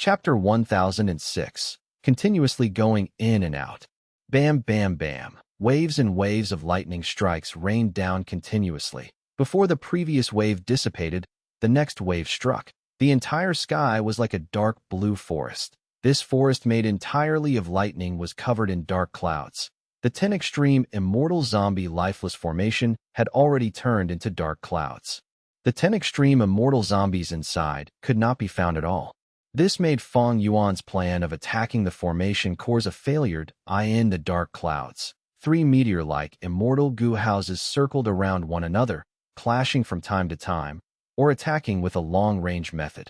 Chapter 1006. Continuously going in and out. Bam, bam, bam. Waves and waves of lightning strikes rained down continuously. Before the previous wave dissipated, the next wave struck. The entire sky was like a dark blue forest. This forest made entirely of lightning was covered in dark clouds. The 10 extreme immortal zombie lifeless formation had already turned into dark clouds. The 10 extreme immortal zombies inside could not be found at all. This made Fang Yuan's plan of attacking the formation cores a failure. In the dark clouds, 3 meteor-like immortal goo houses circled around one another, clashing from time to time, or attacking with a long-range method.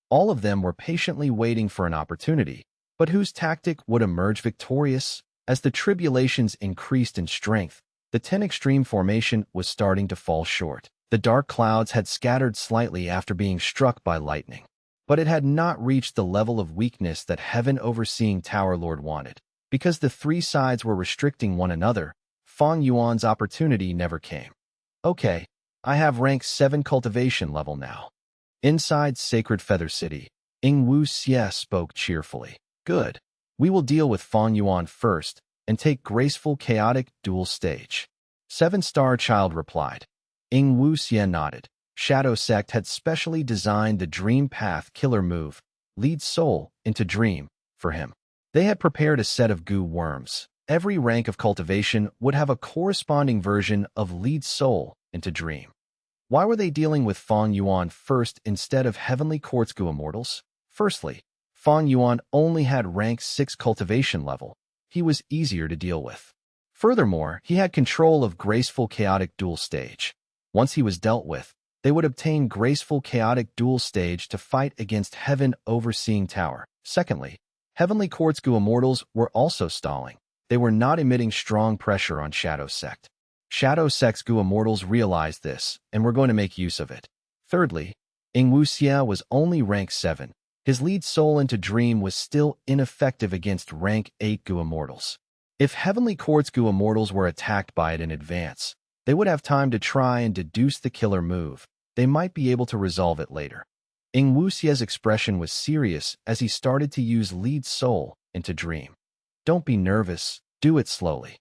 All of them were patiently waiting for an opportunity, but whose tactic would emerge victorious? As the tribulations increased in strength, the 10 extreme formation was starting to fall short. The dark clouds had scattered slightly after being struck by lightning, but it had not reached the level of weakness that Heaven Overseeing Tower Lord wanted. Because the 3 sides were restricting one another, Fang Yuan's opportunity never came. Okay, I have rank 7 cultivation level now. Inside Sacred Feather City, Wu Xie spoke cheerfully. Good. We will deal with Fang Yuan first and take graceful chaotic dual stage. 7-star child replied. Wu Xie nodded. Shadow Sect had specially designed the Dream Path killer move, Lead Soul into Dream, for him. They had prepared a set of goo worms. Every rank of cultivation would have a corresponding version of Lead Soul into Dream. Why were they dealing with Fang Yuan first instead of Heavenly Quartz Goo Immortals? Firstly, Fang Yuan only had rank 6 cultivation level. He was easier to deal with. Furthermore, he had control of Graceful Chaotic Dual Stage. Once he was dealt with, they would obtain Graceful Chaotic Dual Stage to fight against Heaven Overseeing Tower. Secondly, Heavenly Quartz Goo Immortals were also stalling. They were not emitting strong pressure on Shadow Sect. Shadow Sect's Goo Immortals realized this and were going to make use of it. Thirdly, Wu Xie was only rank 7. His Lead Soul into Dream was still ineffective against rank 8 Goo Immortals. If Heavenly Quartz Goo Immortals were attacked by it in advance, they would have time to try and deduce the killer move. They might be able to resolve it later. Wu Xie's expression was serious as he started to use Lead Soul into Dream. Don't be nervous, do it slowly.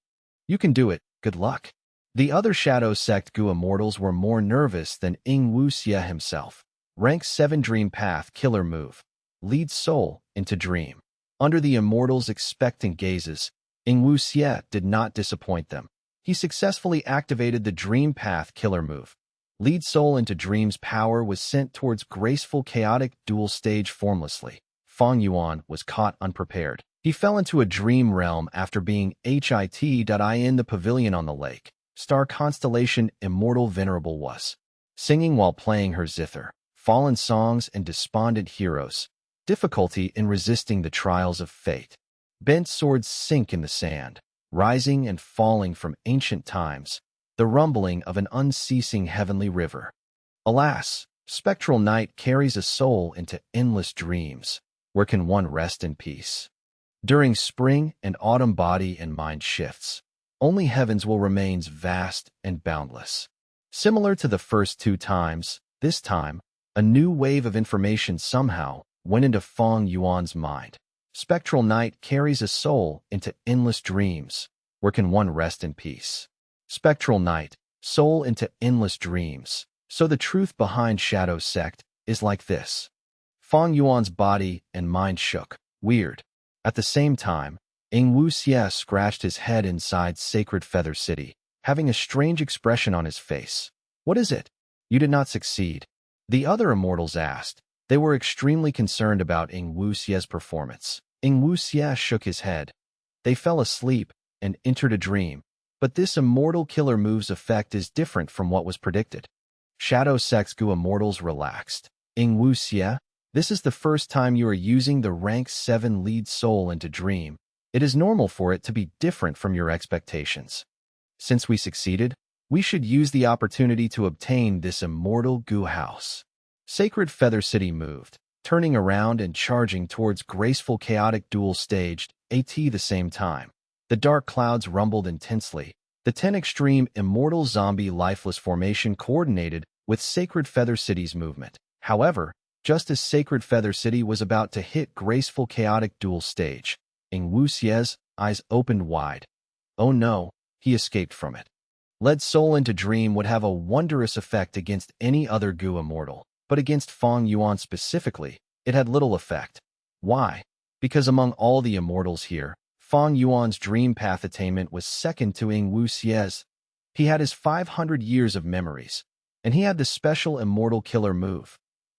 You can do it, good luck. The other Shadow Sect Goo Immortals were more nervous than Wu Xie himself. Rank 7 Dream Path killer move, Lead Soul into Dream. Under the Immortals' expectant gazes, Wu Xie did not disappoint them. He successfully activated the Dream Path killer move. Lead Soul into Dream's power was sent towards Graceful Chaotic Dual Stage formlessly. Fang Yuan was caught unprepared. He fell into a dream realm after being in the pavilion on the lake. Star constellation Immortal Venerable was singing while playing her zither. Fallen songs and despondent heroes. Difficulty in resisting the trials of fate. Bent swords sink in the sand, rising and falling from ancient times. The rumbling of an unceasing heavenly river. Alas, spectral night carries a soul into endless dreams. Where can one rest in peace? During spring and autumn body and mind shifts. Only heavens will remain vast and boundless. Similar to the first 2 times, this time, a new wave of information somehow went into Fang Yuan's mind. Spectral night carries a soul into endless dreams. Where can one rest in peace? Spectral night, soul into endless dreams. So the truth behind Shadow Sect is like this. Fang Yuan's body and mind shook. Weird. At the same time, Wu Xie scratched his head inside Sacred Feather City, having a strange expression on his face. What is it? You did not succeed. The other immortals asked. They were extremely concerned about Wu Xie's performance. Wu Xie shook his head. They fell asleep and entered a dream. But this immortal killer move's effect is different from what was predicted. Shadow Sect's Goo Immortals relaxed. Wu Xie, this is the first time you are using the rank 7 Lead Soul into Dream. It is normal for it to be different from your expectations. Since we succeeded, we should use the opportunity to obtain this immortal goo house. Sacred Feather City moved, turning around and charging towards Graceful Chaotic Dual Staged at the same time. The dark clouds rumbled intensely. The 10 extreme immortal zombie lifeless formation coordinated with Sacred Feather City's movement. However, Just as Sacred Feather City was about to hit graceful chaotic dual stage, Ing Wuxie's eyes opened wide. Oh no, he escaped from it. Led soul into dream would have a wondrous effect against any other Gu immortal, but against Fang Yuan specifically, it had little effect. Why? Because among all the immortals here, Fang Yuan's dream path attainment was second to Ing Wuxie's. He had his 500 years of memories, and he had the special immortal killer move,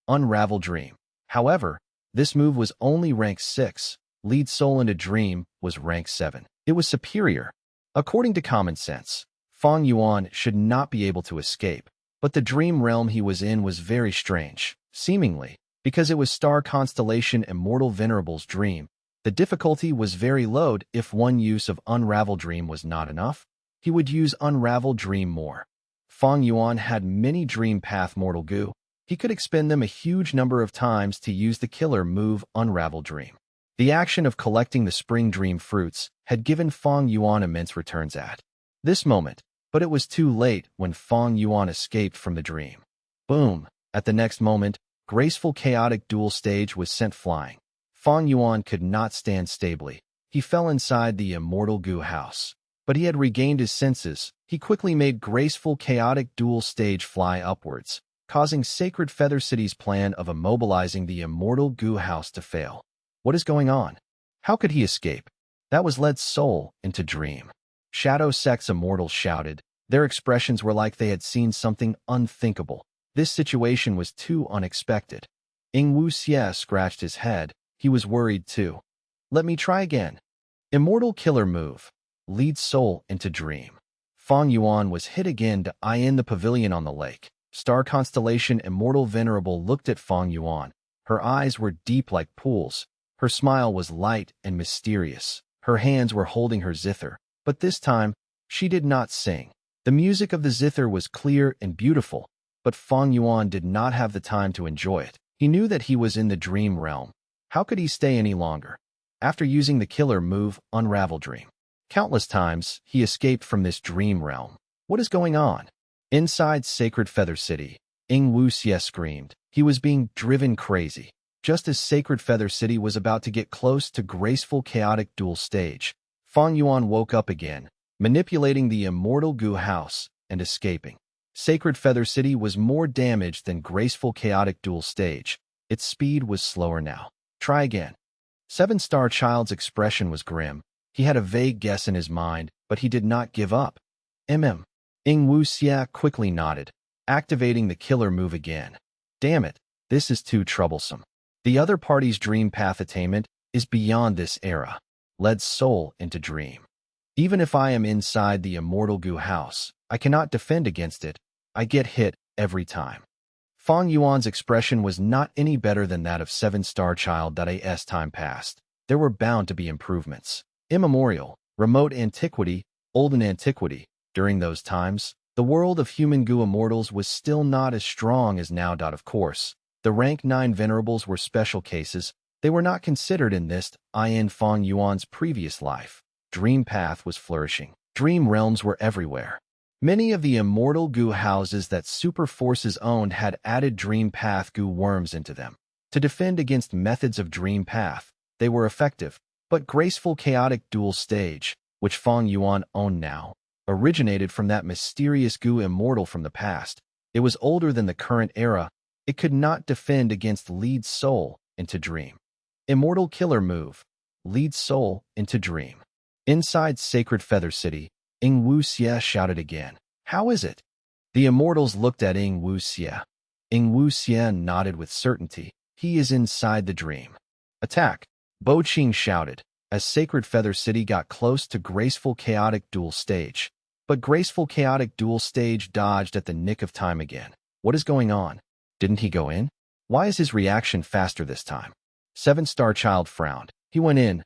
Unravel Dream. However, this move was only rank 6, Lead Soul into Dream was rank 7. It was superior. According to common sense, Fang Yuan should not be able to escape, but the dream realm he was in was very strange, seemingly, because it was star constellation Immortal Venerable's dream. The difficulty was very low. If one use of Unravel Dream was not enough, he would use Unravel Dream more. Fang Yuan had many dream path mortal Gu. He could expend them a huge number of times to use the killer move Unravel Dream. The action of collecting the spring dream fruits had given Fang Yuan immense returns at this moment, but it was too late when Fang Yuan escaped from the dream. Boom! At the next moment, graceful chaotic dual stage was sent flying. Fang Yuan could not stand stably. He fell inside the immortal Gu house. But he had regained his senses. He quickly made graceful chaotic dual stage fly upwards, causing Sacred Feather City's plan of immobilizing the immortal Gu house to fail. What is going on? How could he escape? That was led soul into dream. Shadow Sects immortals shouted. Their expressions were like they had seen something unthinkable. This situation was too unexpected. Ing Wuxie scratched his head. He was worried too. Let me try again. Immortal killer move. Lead soul into dream. Fang Yuan was hit again to eye in the pavilion on the lake. Star constellation Immortal Venerable looked at Fang Yuan. Her eyes were deep like pools. Her smile was light and mysterious. Her hands were holding her zither, but this time, she did not sing. The music of the zither was clear and beautiful, but Fang Yuan did not have the time to enjoy it. He knew that he was in the dream realm. How could he stay any longer? After using the killer move, Unravel Dream. Countless times, he escaped from this dream realm. What is going on? Inside Sacred Feather City, Ing Wuxie screamed. He was being driven crazy. Just as Sacred Feather City was about to get close to graceful chaotic dual stage, Fang Yuan woke up again, manipulating the immortal Gu house and escaping. Sacred Feather City was more damaged than graceful chaotic dual stage. Its speed was slower now. Try again. Seven-Star Child's expression was grim. He had a vague guess in his mind, but he did not give up. Ing Wuxie quickly nodded, activating the killer move again. Damn it, this is too troublesome. The other party's dream path attainment is beyond this era. Led soul into dream. Even if I am inside the immortal Gu house, I cannot defend against it. I get hit every time. Fang Yuan's expression was not any better than that of Seven-Star Child. That as time passed, there were bound to be improvements. Immemorial, remote antiquity, olden antiquity. During those times, the world of human Gu immortals was still not as strong as now. Of course, the rank 9 venerables were special cases. They were not considered in this. In Fang Yuan's previous life, dream path was flourishing. Dream realms were everywhere. Many of the immortal Gu houses that super forces owned had added dream path Gu worms into them. To defend against methods of dream path, they were effective. But graceful chaotic dual stage, which Fang Yuan owned now, originated from that mysterious Gu immortal from the past. It was older than the current era. It could not defend against lead soul into dream. Immortal killer move. Lead soul into dream. Inside Sacred Feather City, Ing Wuxie shouted again. How is it? The immortals looked at Ing Wuxie. Ing Wuxie nodded with certainty. He is inside the dream. Attack! Bo Qing shouted, as Sacred Feather City got close to graceful chaotic dual stage. But graceful chaotic dual stage dodged at the nick of time again. What is going on? Didn't he go in? Why is his reaction faster this time? Seven-Star Child frowned. He went in.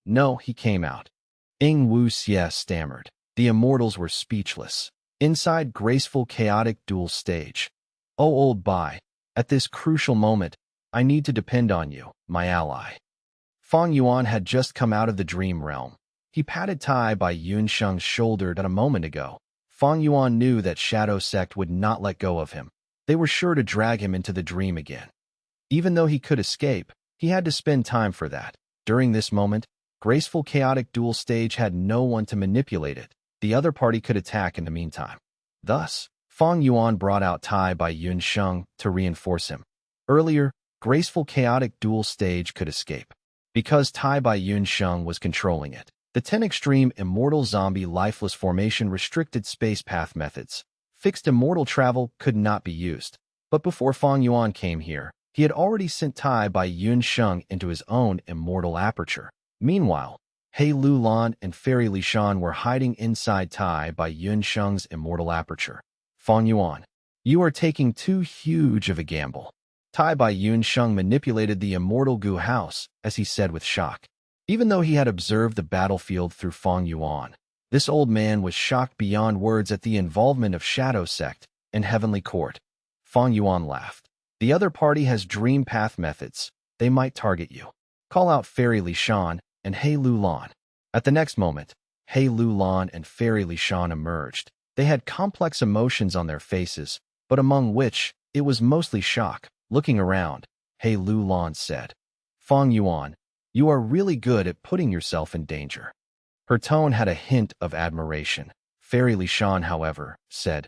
No, he came out. Ing Wuxie stammered. The immortals were speechless. Inside graceful chaotic dual stage. Oh old bye. At this crucial moment, I need to depend on you, my ally. Fang Yuan had just come out of the dream realm. He patted Tai by Yunsheng's shoulder a moment ago. Fang Yuan knew that Shadow Sect would not let go of him. they were sure to drag him into the dream again. Even though he could escape, he had to spend time for that. During this moment, graceful chaotic dual stage had no one to manipulate it. The other party could attack in the meantime. Thus, Fang Yuan brought out Tai by Yun Sheng to reinforce him. Earlier, graceful chaotic dual stage could escape, because Tai by Yun Sheng was controlling it. The 10 extreme immortal zombie lifeless formation restricted space path methods. Fixed immortal travel could not be used. But before Fang Yuan came here, he had already sent Tai by Yun Sheng into his own immortal aperture. Meanwhile, He Lu Lan and Fairy Li Shan were hiding inside Tai by Yun Sheng's immortal aperture. Fang Yuan, you are taking too huge of a gamble. Tai by Yun Sheng manipulated the immortal Gu house, as he said with shock. Even though he had observed the battlefield through Fang Yuan, this old man was shocked beyond words at the involvement of Shadow Sect and Heavenly Court. Fang Yuan laughed. The other party has dream path methods. They might target you. Call out Fairy Li Shan and He Lu Lan. At the next moment, He Lu Lan and Fairy Li Shan emerged. They had complex emotions on their faces, but among which it was mostly shock. Looking around, He Lu Lan said, Fang Yuan, you are really good at putting yourself in danger. Her tone had a hint of admiration. Fairy Li Shan, however, said,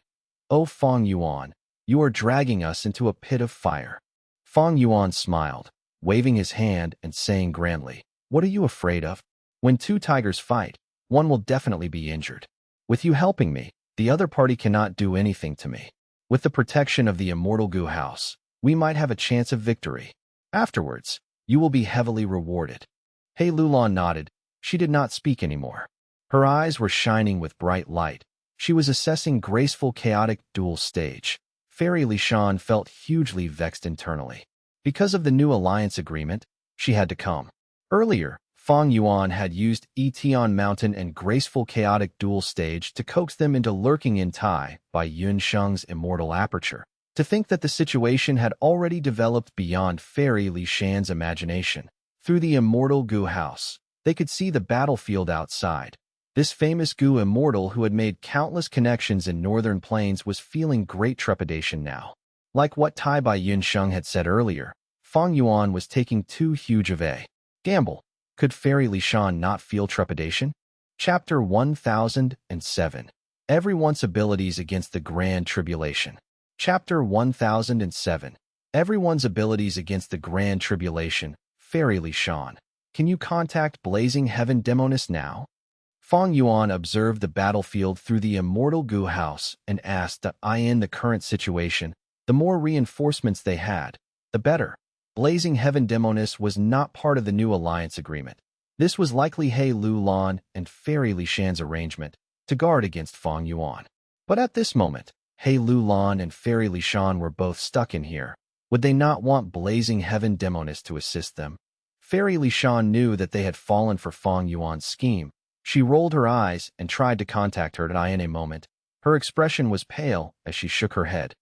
Oh Fang Yuan, you are dragging us into a pit of fire. Fang Yuan smiled, waving his hand and saying grandly, What are you afraid of? When two tigers fight, one will definitely be injured. With you helping me, the other party cannot do anything to me. With the protection of the immortal Gu house, we might have a chance of victory. Afterwards, you will be heavily rewarded. He Lu Lan nodded. She did not speak anymore. Her eyes were shining with bright light. She was assessing graceful chaotic dual stage. Fairy Li Shan felt hugely vexed internally. Because of the new alliance agreement, she had to come. Earlier, Fang Yuan had used Etion Mountain and graceful chaotic dual stage to coax them into lurking in Tai by Yun Sheng's immortal aperture. To think that the situation had already developed beyond Fairy Li Shan's imagination. Through the immortal Gu house, they could see the battlefield outside. This famous Gu immortal who had made countless connections in northern plains was feeling great trepidation now. Like what Tai by Yun Sheng had said earlier, Fang Yuan was taking too huge of a gamble. Could Fairy Li Shan not feel trepidation? Chapter 1007. Everyone's abilities against the Grand Tribulation. Chapter 1007. Everyone's abilities against the Grand Tribulation. Fairy Li Shan, can you contact Blazing Heaven Demonist now? Fang Yuan observed the battlefield through the immortal Gu house and asked that in the current situation, the more reinforcements they had, the better. Blazing Heaven Demonist was not part of the new alliance agreement. This was likely He Lu Lan and Fairy Li Shan's arrangement to guard against Fang Yuan. But at this moment, He Lu Lan and Fairy Li Shan were both stuck in here. Would they not want Blazing Heaven Demonist to assist them? Fairy Li Shan knew that they had fallen for Fang Yuan's scheme. She rolled her eyes and tried to contact her in a moment. Her expression was pale as she shook her head.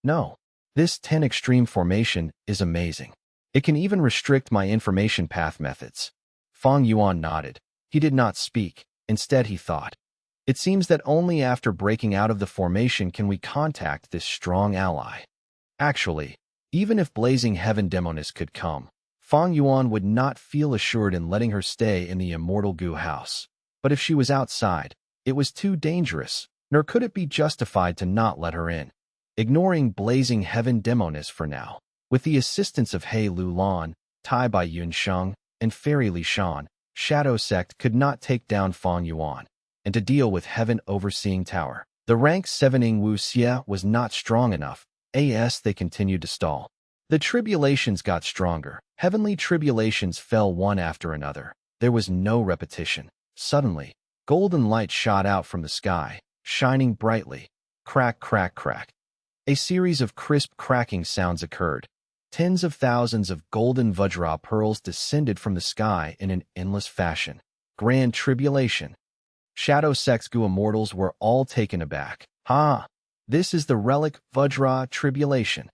No, this 10 extreme formation is amazing. It can even restrict my information path methods. Fang Yuan nodded. He did not speak. Instead, he thought. It seems that only after breaking out of the formation can we contact this strong ally. Actually, even if Blazing Heaven Demonist could come, Fang Yuan would not feel assured in letting her stay in the immortal Gu house. But if she was outside, it was too dangerous, nor could it be justified to not let her in. Ignoring Blazing Heaven Demonist for now, with the assistance of He Lu Lan, Tai by Yun Sheng, and Fairy Li Shan, Shadow Sect could not take down Fang Yuan. And to deal with Heaven Overseeing Tower, the rank 7ing Wu Xie was not strong enough. They continued to stall. The tribulations got stronger. Heavenly tribulations fell one after another. There was no repetition. Suddenly, golden light shot out from the sky, shining brightly. Crack, crack, crack. A series of crisp cracking sounds occurred. Tens of thousands of golden Vajra pearls descended from the sky in an endless fashion. Grand Tribulation. Shadow Sects Gu immortals were all taken aback. This is the relic Vajra Tribulation.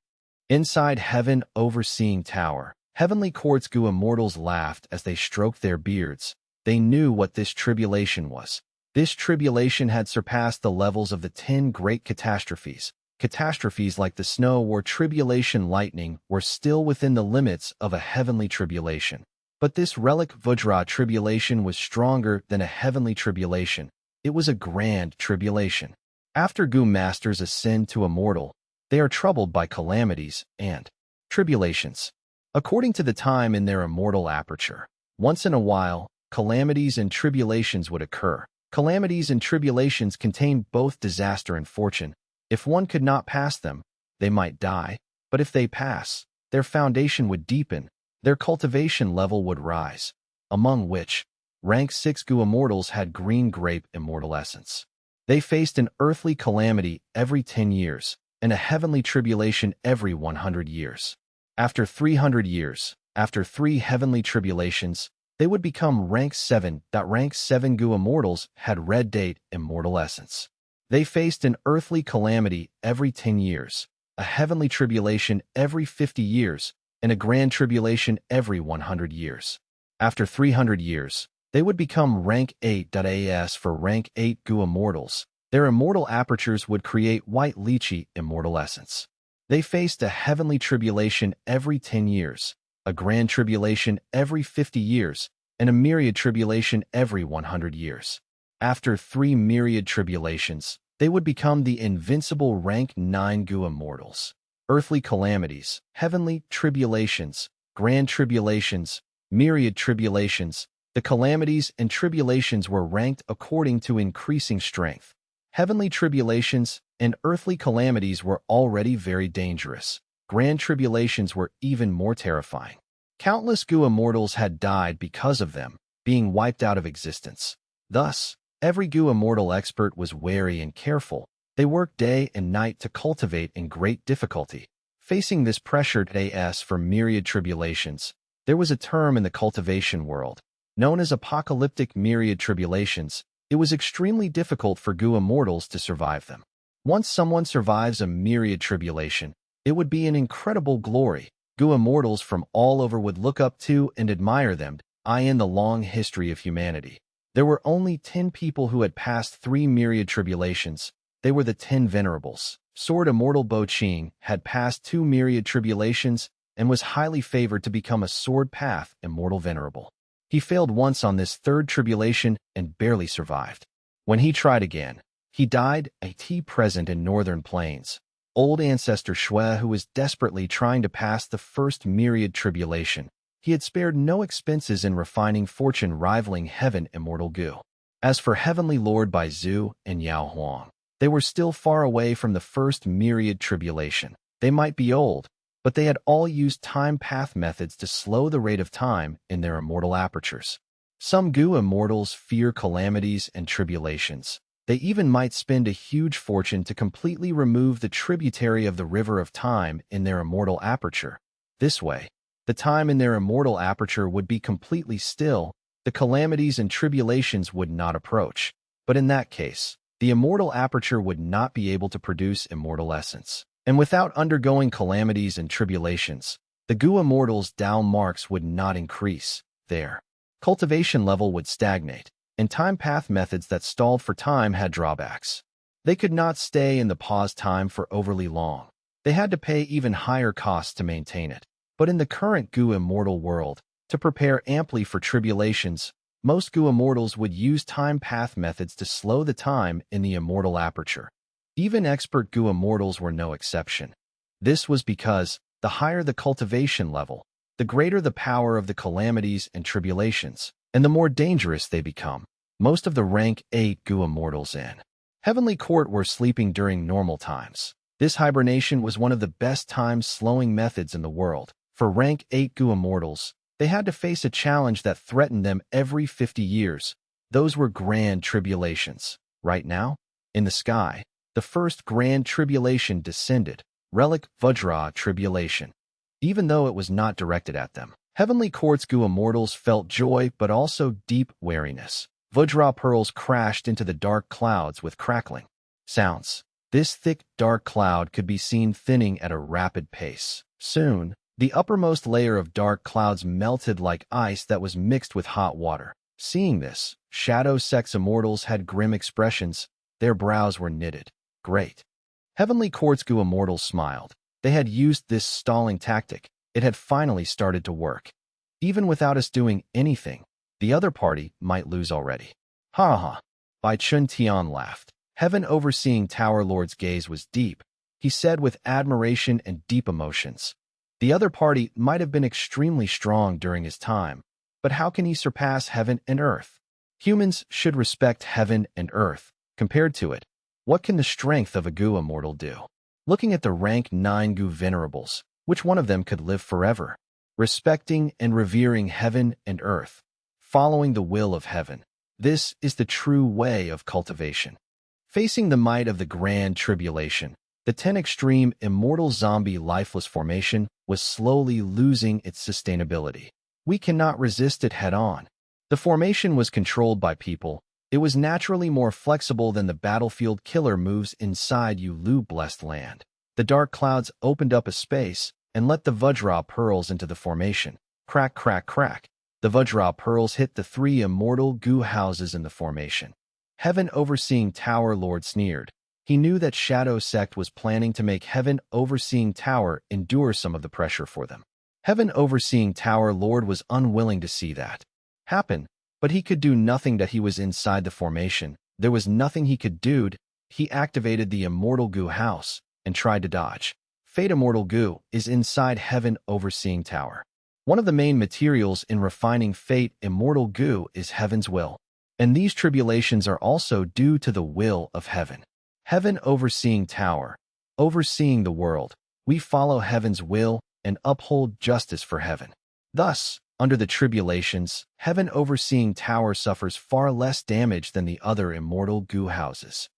Inside Heaven Overseeing Tower, Heavenly Court's Gu immortals laughed as they stroked their beards. They knew what this tribulation was. This tribulation had surpassed the levels of the 10 great catastrophes. catastrophes like the snow or tribulation lightning were still within the limits of a heavenly tribulation. But this relic Vajra tribulation was stronger than a heavenly tribulation. It was a grand tribulation. After Gu masters ascend to immortal, they are troubled by calamities and tribulations. According to the time in their immortal aperture, once in a while, calamities and tribulations would occur. Calamities and tribulations contain both disaster and fortune. If one could not pass them, they might die, but if they pass, their foundation would deepen, their cultivation level would rise, among which, rank 6 Gu immortals had green grape immortal essence. They faced an earthly calamity every 10 years, and a heavenly tribulation every 100 years. After 300 years, after 3 heavenly tribulations, they would become rank 7. Rank 7 Gu immortals had red date immortal essence. They faced an earthly calamity every 10 years, a heavenly tribulation every 50 years, and a grand tribulation every 100 years. After 300 years, they would become rank 8. As for rank 8 Gu immortals, their immortal apertures would create white lychee immortal essence. They faced a heavenly tribulation every 10 years, a grand tribulation every 50 years, and a myriad tribulation every 100 years. After 3 myriad tribulations, they would become the invincible rank 9 Gu immortals. Earthly calamities, heavenly tribulations, grand tribulations, myriad tribulations. The calamities and tribulations were ranked according to increasing strength. Heavenly tribulations and earthly calamities were already very dangerous. Grand tribulations were even more terrifying. Countless Gu immortals had died because of them, being wiped out of existence. Thus, every Gu immortal expert was wary and careful. They worked day and night to cultivate in great difficulty. Facing this pressure as for myriad tribulations, there was a term in the cultivation world, known as apocalyptic myriad tribulations. It was extremely difficult for Gu immortals to survive them. Once someone survives a myriad tribulation, it would be an incredible glory. Gu immortals from all over would look up to and admire them. In the long history of humanity, there were only 10 people who had passed 3 myriad tribulations. They were the 10 venerables. Sword immortal Bo Qing had passed 2 myriad tribulations and was highly favored to become a sword path immortal venerable. He failed once on this 3rd tribulation and barely survived. When he tried again, he died. Present in northern plains, old ancestor Shui, who was desperately trying to pass the 1st myriad tribulation. He had spared no expenses in refining fortune rivaling heaven immortal Gu. As for Heavenly Lord Bai Zhu and Yao Huang, they were still far away from the 1st myriad tribulation. They might be old, but they had all used time path methods to slow the rate of time in their immortal apertures. Some Gu immortals fear calamities and tribulations. They even might spend a huge fortune to completely remove the tributary of the river of time in their immortal aperture. This way, the time in their immortal aperture would be completely still, the calamities and tribulations would not approach. But in that case, the immortal aperture would not be able to produce immortal essence. And without undergoing calamities and tribulations, the Gu immortals' Dao marks would not increase. Their cultivation level would stagnate, and time path methods that stalled for time had drawbacks. They could not stay in the pause time for overly long. They had to pay even higher costs to maintain it. But in the current Gu immortal world, to prepare amply for tribulations, most Gu immortals would use time path methods to slow the time in the immortal aperture. Even expert Gu immortals were no exception. This was because, the higher the cultivation level, the greater the power of the calamities and tribulations, and the more dangerous they become. Most of the rank 8 Gu immortals in Heavenly Court were sleeping during normal times. This hibernation was one of the best time-slowing methods in the world. For rank 8 Gu immortals, they had to face a challenge that threatened them every 50 years. Those were grand tribulations. Right now, in the sky, the 1st grand tribulation descended, relic Vajra tribulation. Even though it was not directed at them, Heavenly Court's Gu immortals felt joy but also deep wariness. Vajra pearls crashed into the dark clouds with crackling sounds. This thick, dark cloud could be seen thinning at a rapid pace. Soon, the uppermost layer of dark clouds melted like ice that was mixed with hot water. Seeing this, Shadow Sects immortals had grim expressions. Their brows were knitted. Great Heavenly Court's Gu immortals smiled. They had used this stalling tactic. It had finally started to work. Even without us doing anything, the other party might lose already. Ha ha. Bai Chun Tian laughed. Heaven Overseeing Tower Lord's gaze was deep. He said with admiration and deep emotions. The other party might have been extremely strong during his time, but how can he surpass heaven and earth? Humans should respect heaven and earth. Compared to it, what can the strength of a Gu immortal do? Looking at the rank 9 Gu venerables, which one of them could live forever? Respecting and revering heaven and earth, following the will of heaven. This is the true way of cultivation. Facing the might of the Grand Tribulation, the 10 extreme immortal zombie lifeless formation was slowly losing its sustainability. We cannot resist it head-on. The formation was controlled by people. It was naturally more flexible than the battlefield killer moves inside Yulu blessed land. The dark clouds opened up a space and let the Vajra pearls into the formation. Crack, crack, crack. The Vajra pearls hit the 3 immortal Gu houses in the formation. Heaven Overseeing Tower Lord sneered. He knew that Shadow Sect was planning to make Heaven Overseeing Tower endure some of the pressure for them. Heaven Overseeing Tower Lord was unwilling to see that happen, but he could do nothing that he was inside the formation. There was nothing he could do. He activated the Immortal Gu house and tried to dodge. Fate Immortal Gu is inside Heaven Overseeing Tower. One of the main materials in refining Fate Immortal Gu is Heaven's will. And these tribulations are also due to the will of Heaven. Heaven Overseeing Tower, overseeing the world, we follow Heaven's will and uphold justice for Heaven. Thus, under the tribulations, Heaven Overseeing Tower suffers far less damage than the other immortal Gu houses.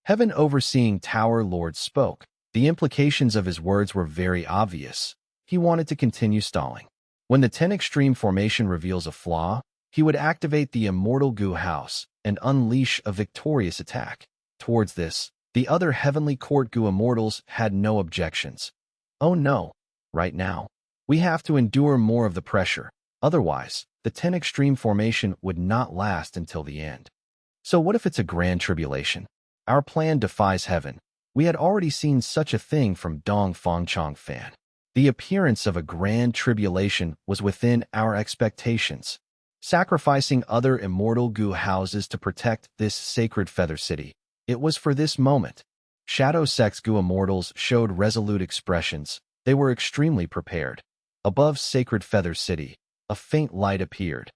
Heaven Overseeing Tower Lord spoke. The implications of his words were very obvious. He wanted to continue stalling. When the 10 extreme formation reveals a flaw, he would activate the immortal Gu house and unleash a victorious attack. Towards this, the other Heavenly Court Gu immortals had no objections. Oh no, right now, we have to endure more of the pressure. Otherwise, the 10 extreme formation would not last until the end. So what if it's a grand tribulation? Our plan defies heaven. We had already seen such a thing from Dong Fong Chong Fan. The appearance of a grand tribulation was within our expectations. Sacrificing other immortal Gu houses to protect this sacred feather city. It was for this moment. Shadow Sect's Gu immortals showed resolute expressions. They were extremely prepared. Above Sacred Feather City, a faint light appeared.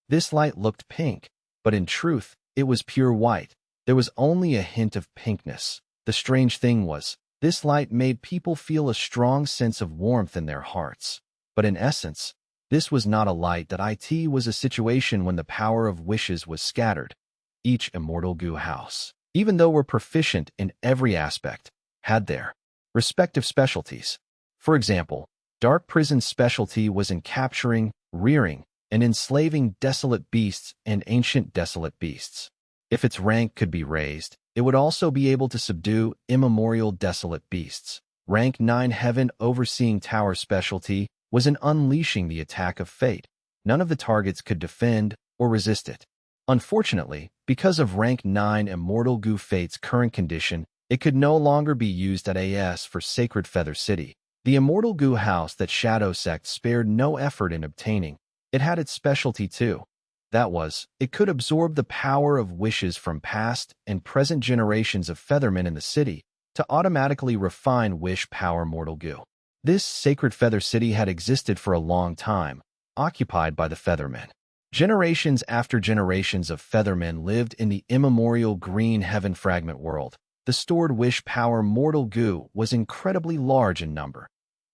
This light looked pink, but in truth, it was pure white. There was only a hint of pinkness. The strange thing was, this light made people feel a strong sense of warmth in their hearts. But in essence, this was not a light that it was a situation when the power of wishes was scattered. Each immortal Gu house, even though were proficient in every aspect, had their respective specialties. For example, Dark Prison's specialty was in capturing, rearing, and enslaving desolate beasts and ancient desolate beasts. If its rank could be raised, it would also be able to subdue immemorial desolate beasts. Rank 9 Heaven Overseeing Tower specialty was in unleashing the attack of fate. None of the targets could defend or resist it. Unfortunately, because of rank 9 Immortal Gu Fate's current condition, it could no longer be used at AS for Sacred Feather City. The Immortal Gu house that Shadow Sect spared no effort in obtaining. It had its specialty too. That was, it could absorb the power of wishes from past and present generations of Feathermen in the city to automatically refine wish power Mortal Gu. This Sacred Feather City had existed for a long time, occupied by the Feathermen. Generations after generations of Feathermen lived in the immemorial green heaven fragment world. The stored wish power Mortal Gu was incredibly large in number.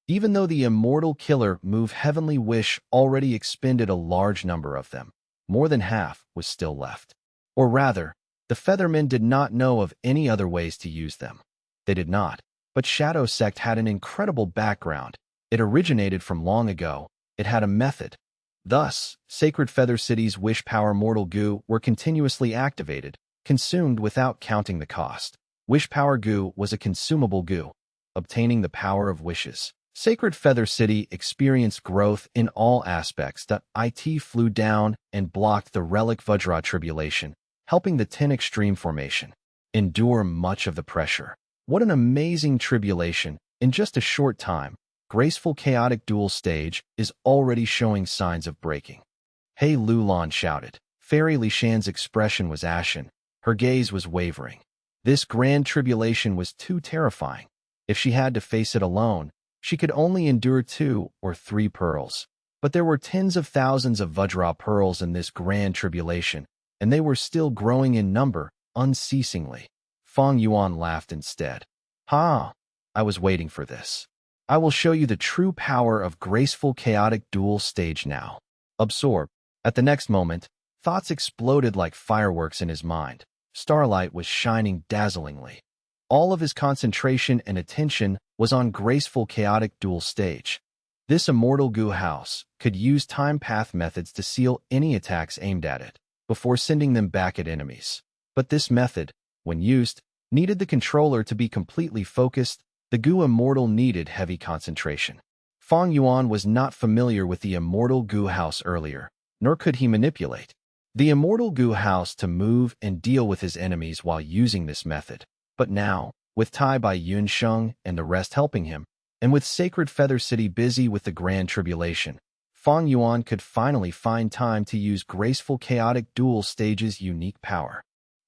Even though the immortal killer move Heavenly Wish already expended a large number of them, more than half was still left. Or rather, the Feathermen did not know of any other ways to use them. They did not. But Shadow Sect had an incredible background. It originated from long ago. It had a method. Thus, Sacred Feather City's wish power Mortal Gu were continuously activated, consumed without counting the cost. Wish power Gu was a consumable Gu, obtaining the power of wishes. Sacred Feather City experienced growth in all aspects. It flew down and blocked the Relic Vajra tribulation, helping the 10 extreme formation endure much of the pressure. What an amazing tribulation! In just a short time, graceful chaotic dual stage is already showing signs of breaking. Hey, Lulan shouted. Fairy Lishan's expression was ashen. Her gaze was wavering. This grand tribulation was too terrifying. If she had to face it alone, she could only endure 2 or 3 pearls. But there were tens of thousands of Vajra pearls in this grand tribulation, and they were still growing in number, unceasingly. Fang Yuan laughed instead. Ha! I was waiting for this. I will show you the true power of graceful chaotic dual stage now. Absorb. At the next moment, thoughts exploded like fireworks in his mind. Starlight was shining dazzlingly. All of his concentration and attention was on graceful chaotic dual stage. This immortal goo house could use time path methods to seal any attacks aimed at it, before sending them back at enemies. But this method, when used, needed the controller to be completely focused. The goo immortal needed heavy concentration. Fang Yuan was not familiar with the immortal goo house earlier, nor could he manipulate the immortal goo house to move and deal with his enemies while using this method. But now, with Tai by Yunsheng and the rest helping him, and with Sacred Feather City busy with the Grand Tribulation, Fang Yuan could finally find time to use graceful chaotic dual stage's unique power.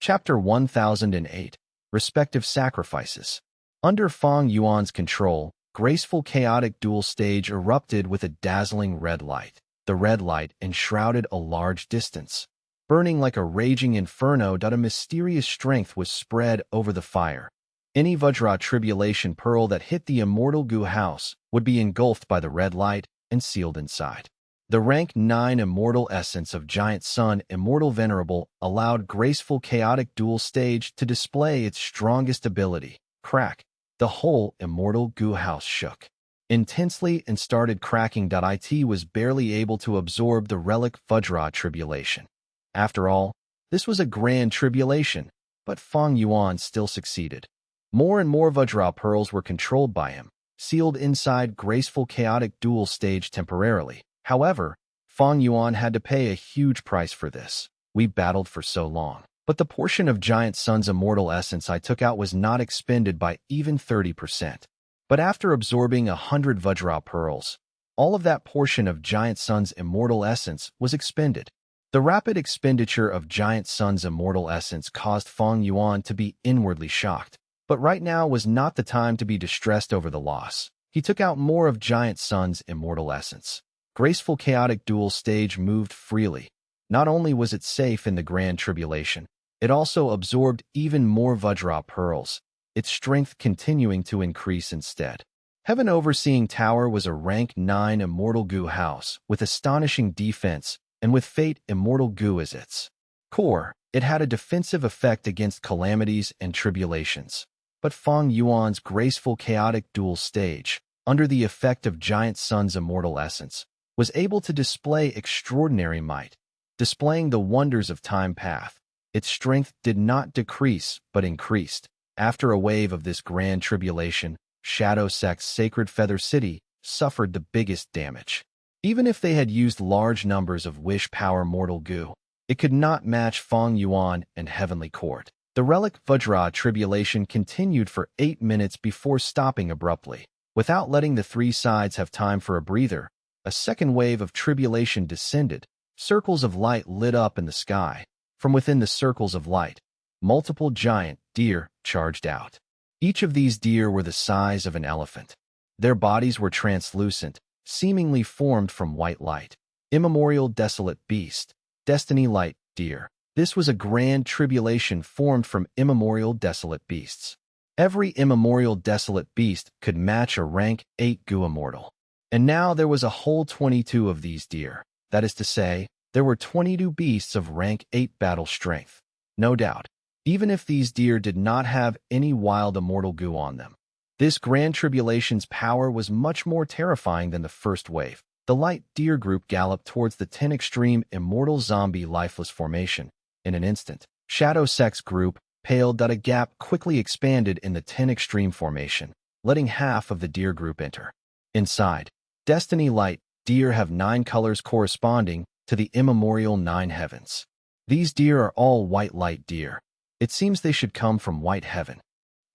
Chapter 1008. Respective Sacrifices. Under Fang Yuan's control, graceful chaotic dual stage erupted with a dazzling red light. The red light enshrouded a large distance. Burning like a raging inferno, a mysterious strength was spread over the fire. Any Vajra tribulation pearl that hit the immortal goo house would be engulfed by the red light and sealed inside. The rank 9 immortal essence of Giant Sun Immortal Venerable allowed graceful chaotic dual stage to display its strongest ability. Crack. The whole immortal goo house shook intensely and started cracking. It was barely able to absorb the relic Vajra tribulation. After all, this was a grand tribulation, but Fang Yuan still succeeded. More and more Vajra pearls were controlled by him, sealed inside graceful chaotic dual stage temporarily. However, Fang Yuan had to pay a huge price for this. We battled for so long. But the portion of Giant Sun's immortal essence I took out was not expended by even 30%. But after absorbing 100 Vajra pearls, all of that portion of Giant Sun's immortal essence was expended. The rapid expenditure of Giant Sun's immortal essence caused Fang Yuan to be inwardly shocked. But right now was not the time to be distressed over the loss. He took out more of Giant Sun's immortal essence. Graceful chaotic dual stage moved freely. Not only was it safe in the Grand Tribulation, it also absorbed even more Vajra pearls, its strength continuing to increase instead. Heaven Overseeing Tower was a rank 9 immortal goo house with astonishing defense and with Fate Immortal Goo as its core. It had a defensive effect against calamities and tribulations. But Fang Yuan's graceful chaotic dual stage, under the effect of Giant Sun's immortal essence, was able to display extraordinary might, displaying the wonders of time path. Its strength did not decrease but increased. After a wave of this grand tribulation, Shadow Sect's Sacred Feather City suffered the biggest damage. Even if they had used large numbers of wish power mortal goo, it could not match Fang Yuan and Heavenly Court. The relic Vajra tribulation continued for 8 minutes before stopping abruptly. Without letting the three sides have time for a breather, a second wave of tribulation descended. Circles of light lit up in the sky. From within the circles of light, multiple giant deer charged out. Each of these deer were the size of an elephant. Their bodies were translucent, seemingly formed from white light. Immemorial desolate beast, destiny light deer. This was a grand tribulation formed from immemorial desolate beasts. Every immemorial desolate beast could match a rank 8 goo immortal. And now there was a whole 22 of these deer. That is to say, there were 22 beasts of rank 8 battle strength. No doubt, even if these deer did not have any wild immortal goo on them. This grand tribulation's power was much more terrifying than the first wave. The light deer group galloped towards the 10 extreme immortal zombie lifeless formation. In an instant, Shadow Sect's group paled. A gap quickly expanded in the 10 extreme formation, letting half of the deer group enter. Inside, Destiny light deer have 9 colors corresponding to the immemorial 9 heavens. These deer are all white light deer. It seems they should come from white heaven.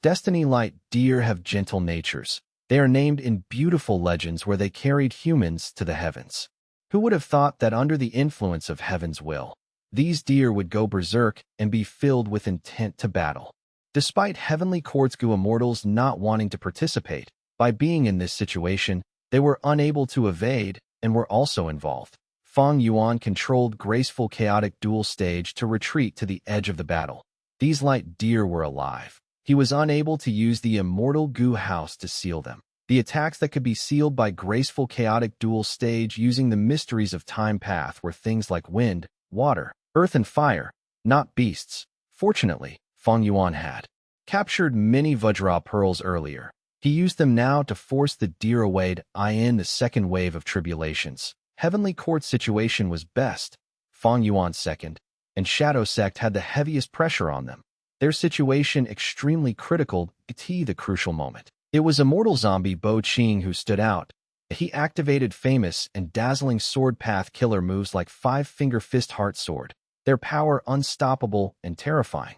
Destiny light deer have gentle natures. They are named in beautiful legends where they carried humans to the heavens. Who would have thought that under the influence of heaven's will, these deer would go berserk and be filled with intent to battle? Despite heavenly court's Gu immortals not wanting to participate, by being in this situation, they were unable to evade and were also involved. Fang Yuan controlled graceful chaotic dual stage to retreat to the edge of the battle. These light deer were alive. He was unable to use the immortal Gu house to seal them. The attacks that could be sealed by graceful chaotic dual stage using the mysteries of time path were things like wind, water, earth and fire, not beasts. Fortunately, Fang Yuan had captured many Vajra pearls earlier. He used them now to force the deer away to in the second wave of tribulations. Heavenly Court's situation was best. Fang Yuan's second, and Shadow Sect had the heaviest pressure on them. Their situation extremely critical to the crucial moment. It was immortal zombie Bo Qing who stood out. He activated famous and dazzling sword path killer moves like Five-Finger Fist Heart Sword, their power unstoppable and terrifying.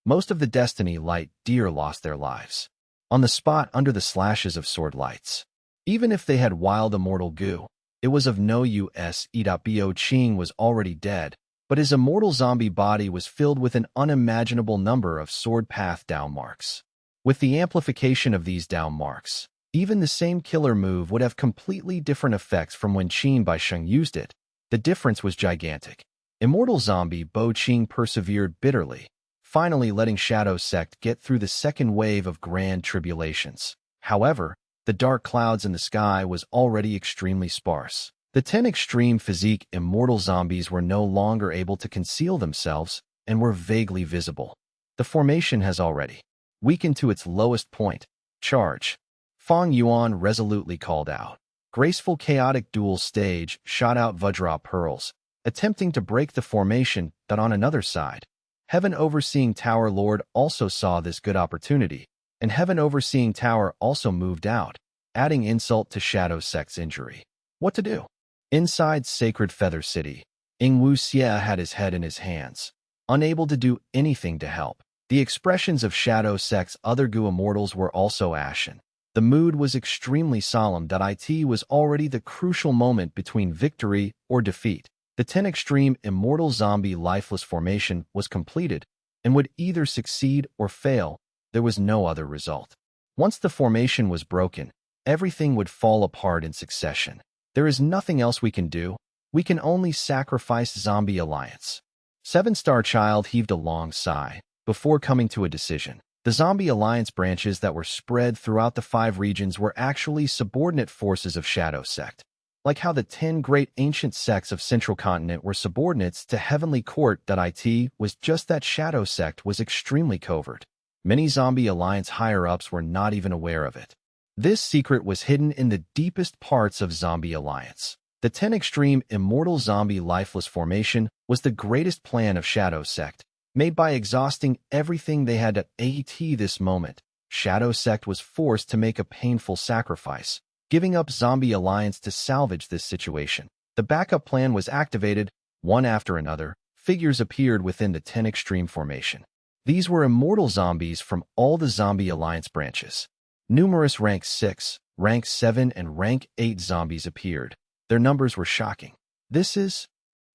Most of the Destiny light deer lost their lives on the spot under the slashes of sword lights. Even if they had wild immortal Gu, it was of no use. Bo Qing was already dead, but his immortal zombie body was filled with an unimaginable number of sword path down marks. With the amplification of these down marks, even the same killer move would have completely different effects from when Qin Bai Sheng used it. The difference was gigantic. Immortal zombie Bo Qing persevered bitterly, finally letting Shadow Sect get through the second wave of grand tribulations. However, the dark clouds in the sky was already extremely sparse. The 10 extreme physique immortal zombies were no longer able to conceal themselves and were vaguely visible. The formation has already weakened to its lowest point. Charge. Fang Yuan resolutely called out. Graceful chaotic dual stage shot out Vajra pearls, attempting to break the formation, but on another side. Heaven Overseeing Tower Lord also saw this good opportunity, and Heaven Overseeing Tower also moved out, adding insult to Shadow Sect's injury. What to do? Inside Sacred Feather City, Ing Wu Xie had his head in his hands, unable to do anything to help. The expressions of Shadow Sect's other Gu immortals were also ashen. The mood was extremely solemn that it was already the crucial moment between victory or defeat. The 10 extreme immortal zombie lifeless formation was completed and would either succeed or fail. There was no other result. Once the formation was broken, everything would fall apart in succession. There is nothing else we can do. We can only sacrifice Zombie Alliance. Seven-Star Child heaved a long sigh before coming to a decision. The Zombie Alliance branches that were spread throughout the 5 regions were actually subordinate forces of Shadow Sect. Like how the 10 great ancient sects of Central Continent were subordinates to Heavenly Court, that it was just that Shadow Sect was extremely covert. Many Zombie Alliance higher-ups were not even aware of it. This secret was hidden in the deepest parts of Zombie Alliance. The 10 extreme immortal zombie lifeless formation was the greatest plan of Shadow Sect, made by exhausting everything they had at this moment. Shadow Sect was forced to make a painful sacrifice, giving up Zombie Alliance to salvage this situation. The backup plan was activated. One after another, figures appeared within the 10 extreme formation. These were immortal zombies from all the Zombie Alliance branches. Numerous rank 6, rank 7, and rank 8 zombies appeared. Their numbers were shocking. This is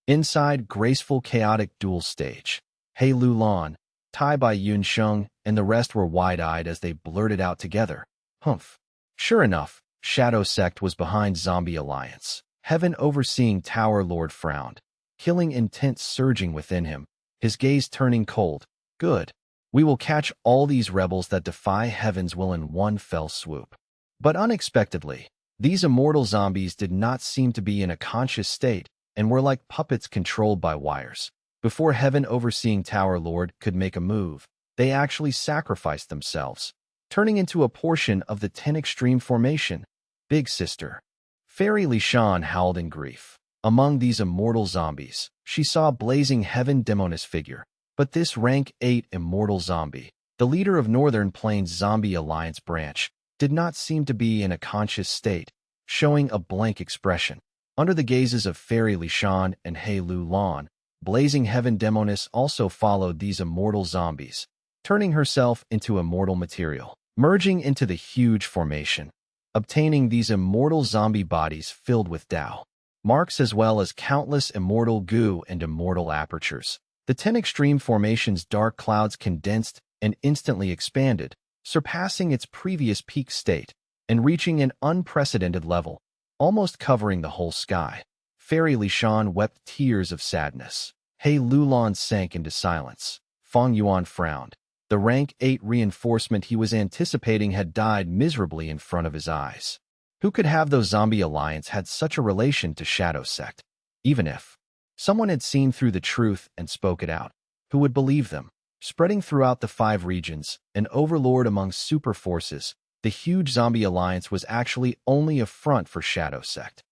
inside graceful chaotic dual stage. He Lu Lan, Tai Bai Yun Sheng, and the rest were wide-eyed as they blurted out together. Humph. Sure enough, Shadow Sect was behind Zombie Alliance. Heaven Overseeing Tower Lord frowned, killing intent surging within him, his gaze turning cold. Good. We will catch all these rebels that defy Heaven's will in one fell swoop. But unexpectedly, these immortal zombies did not seem to be in a conscious state and were like puppets controlled by wires. Before Heaven Overseeing Tower Lord could make a move, they actually sacrificed themselves, turning into a portion of the 10 extreme formation. Big Sister. Fairy Lishan howled in grief. Among these immortal zombies, she saw a blazing Heaven Demoness figure. But this rank 8 immortal zombie, the leader of Northern Plains Zombie Alliance branch, did not seem to be in a conscious state, showing a blank expression. Under the gazes of Fairy Lishan and He Lu Lan, blazing Heaven Demoness also followed these immortal zombies. turning herself into immortal material, merging into the huge formation, obtaining these immortal zombie bodies filled with Tao, marks as well as countless immortal goo and immortal apertures. The 10 extreme formation's dark clouds condensed and instantly expanded, surpassing its previous peak state and reaching an unprecedented level, almost covering the whole sky. Fairy Lishan wept tears of sadness. He Lulan sank into silence. Fang Yuan frowned. The rank 8 reinforcement he was anticipating had died miserably in front of his eyes. Who could have those zombie alliance had such a relation to Shadow Sect? Even if someone had seen through the truth and spoke it out, who would believe them? Spreading throughout the 5 regions, an overlord among super forces, the huge zombie alliance was actually only a front for Shadow Sect.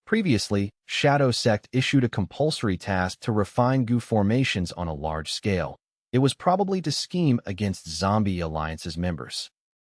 Previously, Shadow Sect issued a compulsory task to refine goo formations on a large scale. It was probably to scheme against Zombie Alliance's members.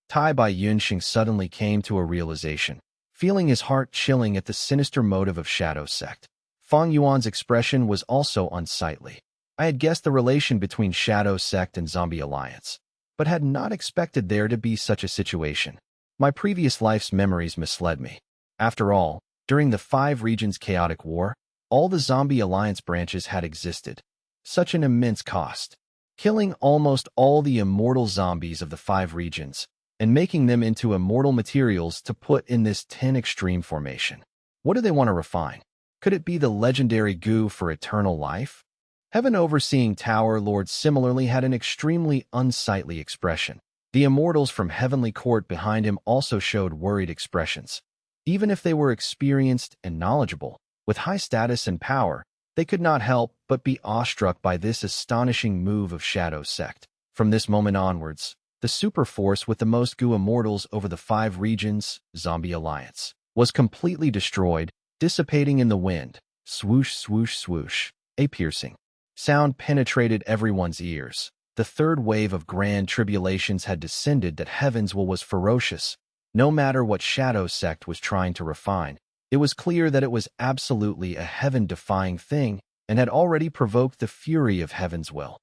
Tai Bai Yunxing suddenly came to a realization, feeling his heart chilling at the sinister motive of Shadow Sect. Fang Yuan's expression was also unsightly. I had guessed the relation between Shadow Sect and Zombie Alliance, but had not expected there to be such a situation. My previous life's memories misled me. After all, during the 5 regions' chaotic war, all the Zombie Alliance branches had existed. Such an immense cost. Killing almost all the immortal zombies of the 5 regions, and making them into immortal materials to put in this 10 extreme formation. What do they want to refine? Could it be the legendary goo for eternal life? Heaven Overseeing Tower Lord similarly had an extremely unsightly expression. The immortals from Heavenly Court behind him also showed worried expressions. Even if they were experienced and knowledgeable, with high status and power, they could not help but be awestruck by this astonishing move of Shadow Sect. From this moment onwards, the super force with the most goo immortals over the 5 regions, Zombie Alliance, was completely destroyed, dissipating in the wind. Swoosh, swoosh, swoosh. A piercing sound penetrated everyone's ears. The 3rd wave of grand tribulations had descended that heaven's will was ferocious. No matter what Shadow Sect was trying to refine, it was clear that it was absolutely a heaven-defying thing and had already provoked the fury of heaven's will.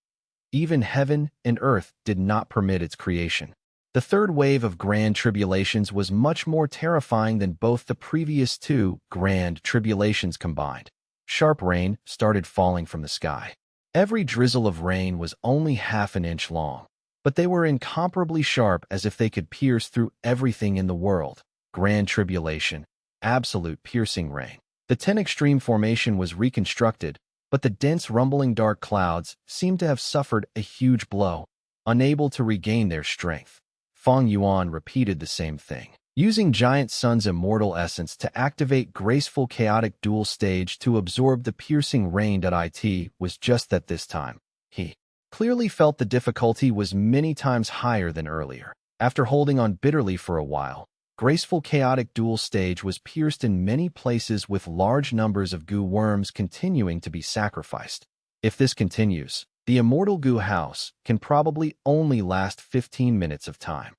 Even heaven and earth did not permit its creation. The 3rd wave of grand tribulations was much more terrifying than both the previous 2 grand tribulations combined. Sharp rain started falling from the sky. Every drizzle of rain was only half an inch long, but they were incomparably sharp, as if they could pierce through everything in the world. Grand tribulation. Absolute piercing rain. The 10 extreme formation was reconstructed, but the dense rumbling dark clouds seemed to have suffered a huge blow, unable to regain their strength. Fang Yuan repeated the same thing, using Giant Sun's immortal essence to activate graceful chaotic dual stage to absorb the piercing rain. It was just that this time, he clearly felt the difficulty was many times higher than earlier. After holding on bitterly for a while, graceful chaotic dual stage was pierced in many places, with large numbers of goo worms continuing to be sacrificed. If this continues, the immortal goo house can probably only last 15 minutes of time.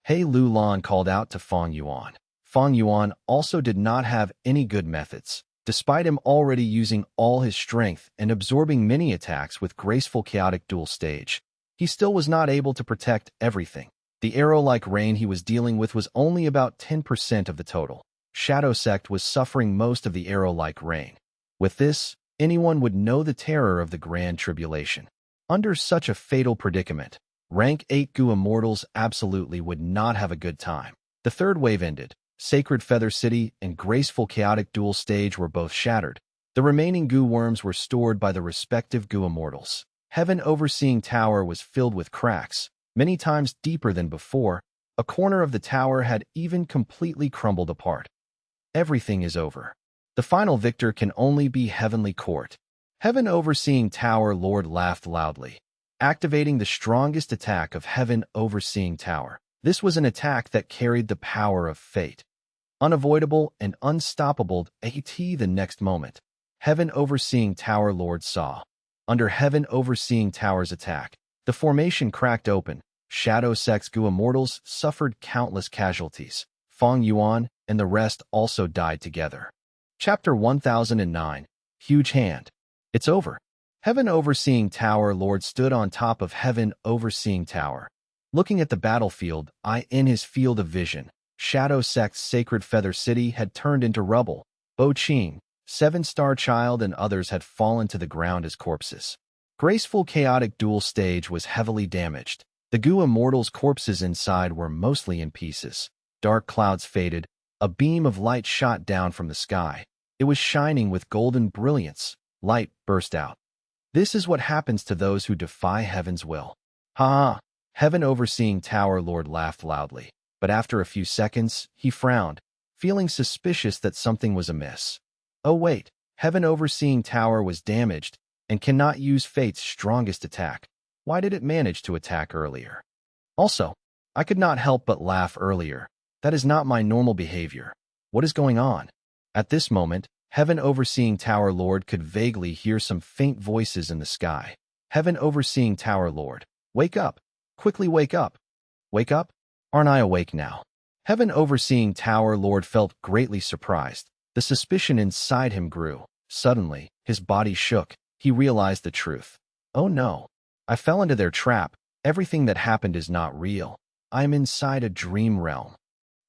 He Lulan called out to Fang Yuan. Fang Yuan also did not have any good methods. Despite him already using all his strength and absorbing many attacks with graceful chaotic dual stage, he still was not able to protect everything. The arrow-like rain he was dealing with was only about 10% of the total. Shadow Sect was suffering most of the arrow-like rain. With this, anyone would know the terror of the Grand Tribulation. Under such a fatal predicament, Rank 8 goo immortals absolutely would not have a good time. The 3rd wave ended. Sacred Feather City and graceful chaotic dual stage were both shattered. The remaining goo worms were stored by the respective goo immortals. Heaven Overseeing Tower was filled with cracks, many times deeper than before. A corner of the tower had even completely crumbled apart. Everything is over. The final victor can only be Heavenly Court. Heaven Overseeing Tower Lord laughed loudly, activating the strongest attack of Heaven Overseeing Tower. This was an attack that carried the power of fate. Unavoidable and unstoppable. The next moment, Heaven Overseeing Tower Lord saw. Under Heaven Overseeing Tower's attack, the formation cracked open. Shadow Sect's goo immortals suffered countless casualties. Fang Yuan and the rest also died together. Chapter 1009. Huge Hand. It's over. Heaven Overseeing Tower Lord stood on top of Heaven Overseeing Tower. Looking at the battlefield, in his field of vision, Shadow Sect's Sacred Feather City had turned into rubble. Bo Qing, Seven-Star Child and others had fallen to the ground as corpses. Graceful Chaotic Duel Stage was heavily damaged. The Gu Immortals' corpses inside were mostly in pieces. Dark clouds faded. A beam of light shot down from the sky. It was shining with golden brilliance. Light burst out. This is what happens to those who defy heaven's will. Ha ha! Heaven Overseeing Tower Lord laughed loudly, but after a few seconds, he frowned, feeling suspicious that something was amiss. Oh wait, Heaven Overseeing Tower was damaged and cannot use Fate's strongest attack. Why did it manage to attack earlier? Also, I could not help but laugh earlier. That is not my normal behavior. What is going on? At this moment, Heaven Overseeing Tower Lord could vaguely hear some faint voices in the sky. Heaven Overseeing Tower Lord, wake up! Quickly wake up! Wake up? Aren't I awake now? Heaven Overseeing Tower Lord felt greatly surprised. The suspicion inside him grew. Suddenly, his body shook. He realized the truth. Oh no! I fell into their trap. Everything that happened is not real. I am inside a dream realm.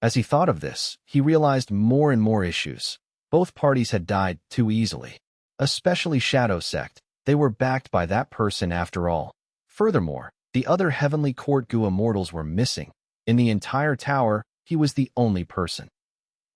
As he thought of this, he realized more and more issues. Both parties had died too easily. Especially Shadow Sect. They were backed by that person after all. Furthermore, the other Heavenly Court Gu Immortals were missing. In the entire tower, he was the only person.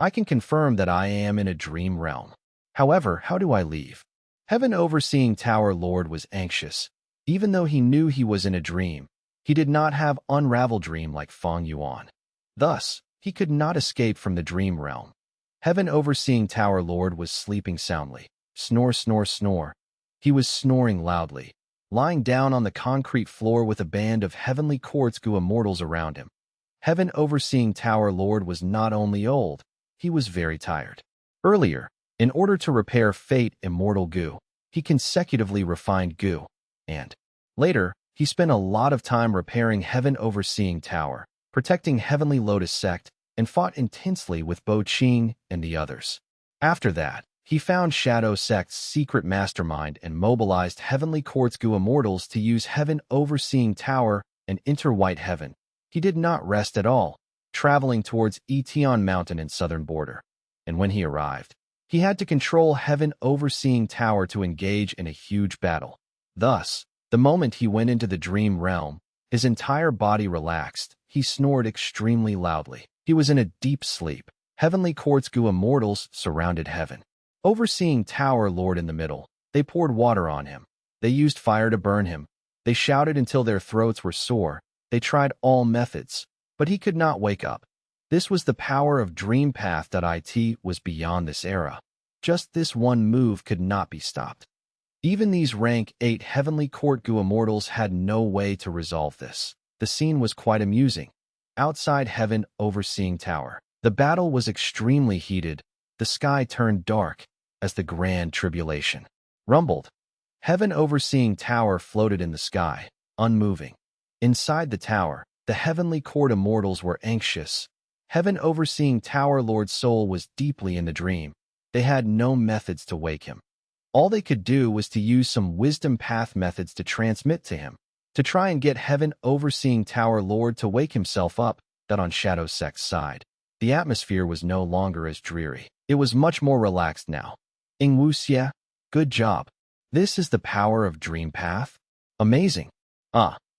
I can confirm that I am in a dream realm. However, how do I leave? Heaven Overseeing Tower Lord was anxious. Even though he knew he was in a dream, he did not have unravel dream like Fang Yuan. Thus, he could not escape from the dream realm. Heaven Overseeing Tower Lord was sleeping soundly. Snore, snore, snore. He was snoring loudly, lying down on the concrete floor with a band of Heavenly Court's Gu Immortals around him. Heaven Overseeing Tower Lord was not only old, he was very tired. Earlier, in order to repair Fate Immortal Gu, he consecutively refined Gu, and later, he spent a lot of time repairing Heaven Overseeing Tower, protecting Heavenly Lotus Sect, and fought intensely with Bo Qing and the others. After that, he found Shadow Sect's secret mastermind and mobilized Heavenly Court's Gu Immortals to use Heaven Overseeing Tower and enter White Heaven. He did not rest at all, traveling towards Etion Mountain and southern border. And when he arrived, he had to control Heaven Overseeing Tower to engage in a huge battle. Thus, the moment he went into the dream realm, his entire body relaxed. He snored extremely loudly. He was in a deep sleep. Heavenly Court's Gu Immortals surrounded Heaven Overseeing Tower Lord in the middle. They poured water on him. They used fire to burn him. They shouted until their throats were sore. They tried all methods, but he could not wake up. This was the power of Dream Path. It was beyond this era. Just this one move could not be stopped. Even these rank 8 Heavenly Court Gu Immortals had no way to resolve this. The scene was quite amusing. Outside Heaven Overseeing Tower, the battle was extremely heated. The sky turned dark as the Grand Tribulation rumbled. Heaven Overseeing Tower floated in the sky, unmoving. Inside the tower, the Heavenly Court Immortals were anxious. Heaven Overseeing Tower Lord's soul was deeply in the dream. They had no methods to wake him. All they could do was to use some wisdom path methods to transmit to him, to try and get Heaven Overseeing Tower Lord to wake himself up. That on Shadow Sect's side, the atmosphere was no longer as dreary. It was much more relaxed now. Wu Xie, good job. This is the power of Dream Path? Amazing.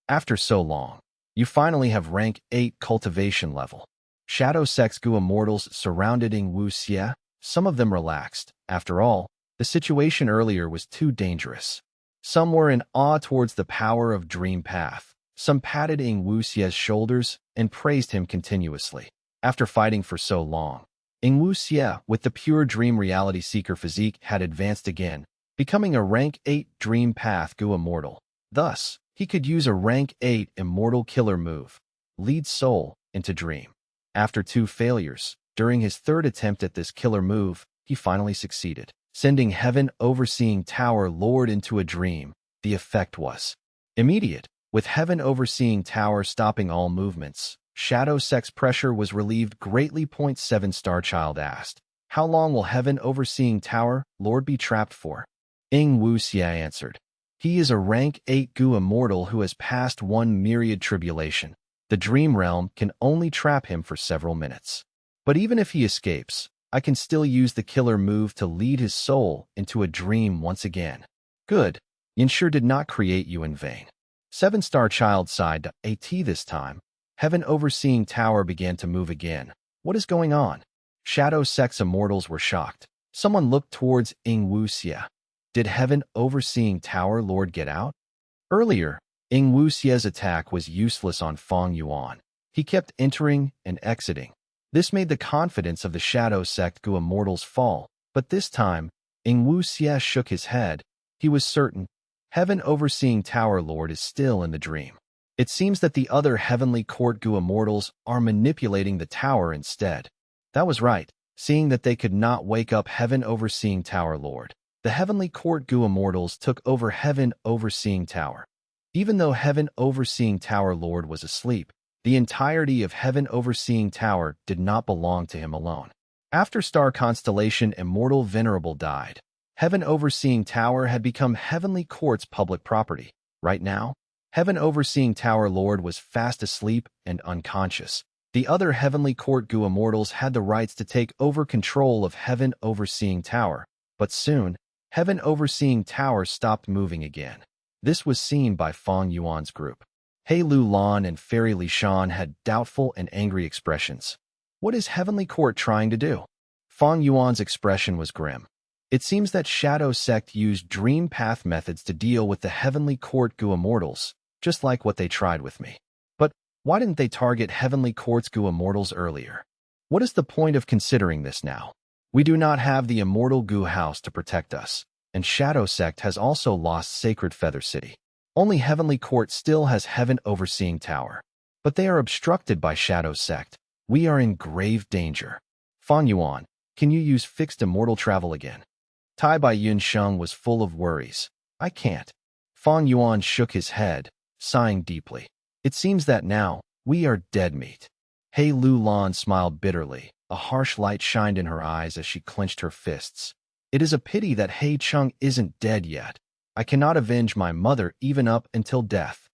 After so long, you finally have rank 8 cultivation level. Shadow Sect's Gu Immortals surrounded Wu Xie. Some of them relaxed. After all, the situation earlier was too dangerous. Some were in awe towards the power of Dream Path. Some patted Wu Xie's shoulders and praised him continuously. After fighting for so long, Wu Xie, with the pure dream reality seeker physique, had advanced again, becoming a rank 8 Dream Path Gu Immortal. Thus, he could use a rank 8 Immortal Killer move, Lead Soul, into Dream. After 2 failures, during his 3rd attempt at this killer move, he finally succeeded, sending Heaven Overseeing Tower Lord into a dream. The effect was immediate. With Heaven Overseeing Tower stopping all movements, Shadow Sect's pressure was relieved greatly. 7 Star Child asked, "How long will Heaven Overseeing Tower Lord be trapped for?" Wu Xie answered, He is a rank 8 Gu immortal who has passed one myriad tribulation. The dream realm can only trap him for several minutes. But even if he escapes, I can still use the killer move to lead his soul into a dream once again. Good. Yinsure did not create you in vain. 7-star child sighed. At this time, Heaven Overseeing Tower began to move again. What is going on? Shadow Sects immortals were shocked. Someone looked towards Ing Wuxia. Did Heaven Overseeing Tower Lord get out? Earlier, Ing Wuxia's attack was useless on Fang Yuan. He kept entering and exiting. This made the confidence of the Shadow Sect Gu immortals fall, but this time, Ing Wuxia shook his head. He was certain. Heaven Overseeing Tower Lord is still in the dream. It seems that the other Heavenly Court Gu immortals are manipulating the tower instead. That was right, seeing that they could not wake up Heaven Overseeing Tower Lord. The Heavenly Court Gu immortals took over Heaven Overseeing Tower. Even though Heaven Overseeing Tower Lord was asleep, the entirety of Heaven Overseeing Tower did not belong to him alone. After Star Constellation Immortal Venerable died, Heaven Overseeing Tower had become Heavenly Court's public property. Right now, Heaven Overseeing Tower Lord was fast asleep and unconscious. The other Heavenly Court Gu immortals had the rights to take over control of Heaven Overseeing Tower, but soon, Heaven Overseeing Tower stopped moving again. This was seen by Fang Yuan's group. He Lu Lan and Fairy Li Shan had doubtful and angry expressions. What is Heavenly Court trying to do? Fang Yuan's expression was grim. It seems that Shadow Sect used dream path methods to deal with the Heavenly Court Gu immortals, just like what they tried with me. But why didn't they target Heavenly Court's Gu immortals earlier? What is the point of considering this now? We do not have the Immortal Gu House to protect us, and Shadow Sect has also lost Sacred Feather City. Only Heavenly Court still has Heaven Overseeing Tower. But they are obstructed by Shadow Sect. We are in grave danger. Fang Yuan, can you use fixed immortal travel again? Tai Bai Yun Sheng was full of worries. I can't. Fang Yuan shook his head, sighing deeply. It seems that now, we are dead meat. He Lu Lan smiled bitterly. A harsh light shined in her eyes as she clenched her fists. It is a pity that He Chung isn't dead yet. I cannot avenge my mother even up until death.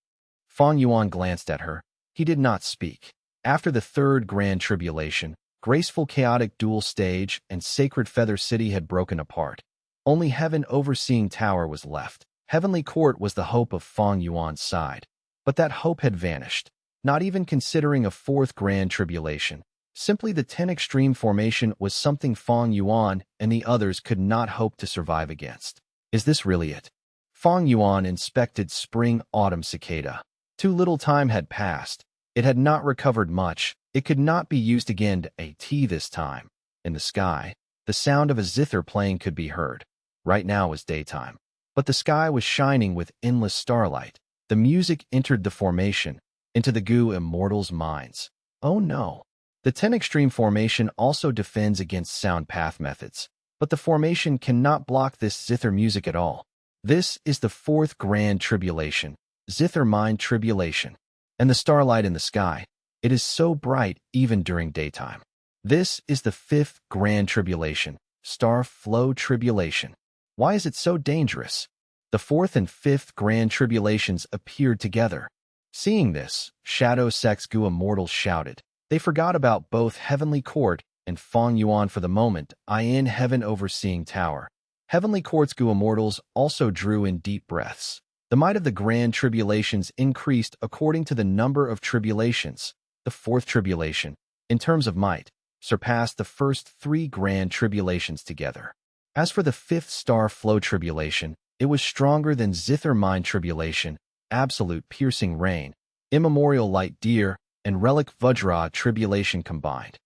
Fang Yuan glanced at her. He did not speak. After the third grand tribulation, graceful chaotic dual stage and Sacred Feather City had broken apart. Only Heaven Overseeing Tower was left. Heavenly Court was the hope of Fang Yuan's side. But that hope had vanished, not even considering a fourth grand tribulation. Simply the 10 extreme formation was something Fang Yuan and the others could not hope to survive against. Is this really it? Fang Yuan inspected spring-autumn cicada. Too little time had passed. It had not recovered much. It could not be used again to AT this time. In the sky, the sound of a zither playing could be heard. Right now was daytime, but the sky was shining with endless starlight. The music entered the formation, into the Gu immortals' minds. Oh no. The 10 extreme formation also defends against sound path methods, but the formation cannot block this zither music at all. This is the fourth grand tribulation, zither mind tribulation. And the starlight in the sky, it is so bright even during daytime. This is the fifth grand tribulation, star flow tribulation. Why is it so dangerous? The fourth and fifth grand tribulations appeared together. Seeing this, Shadow Sects Gu immortals shouted. They forgot about both Heavenly Court and Fang Yuan for the moment. In Heaven Overseeing Tower. Heavenly Court's Gu immortals also drew in deep breaths. The might of the grand tribulations increased according to the number of tribulations. The fourth tribulation, in terms of might, surpassed the first 3 grand tribulations together. As for the fifth star flow tribulation, it was stronger than zither mind tribulation, absolute piercing rain, immemorial light deer, and relic Vajra tribulation combined.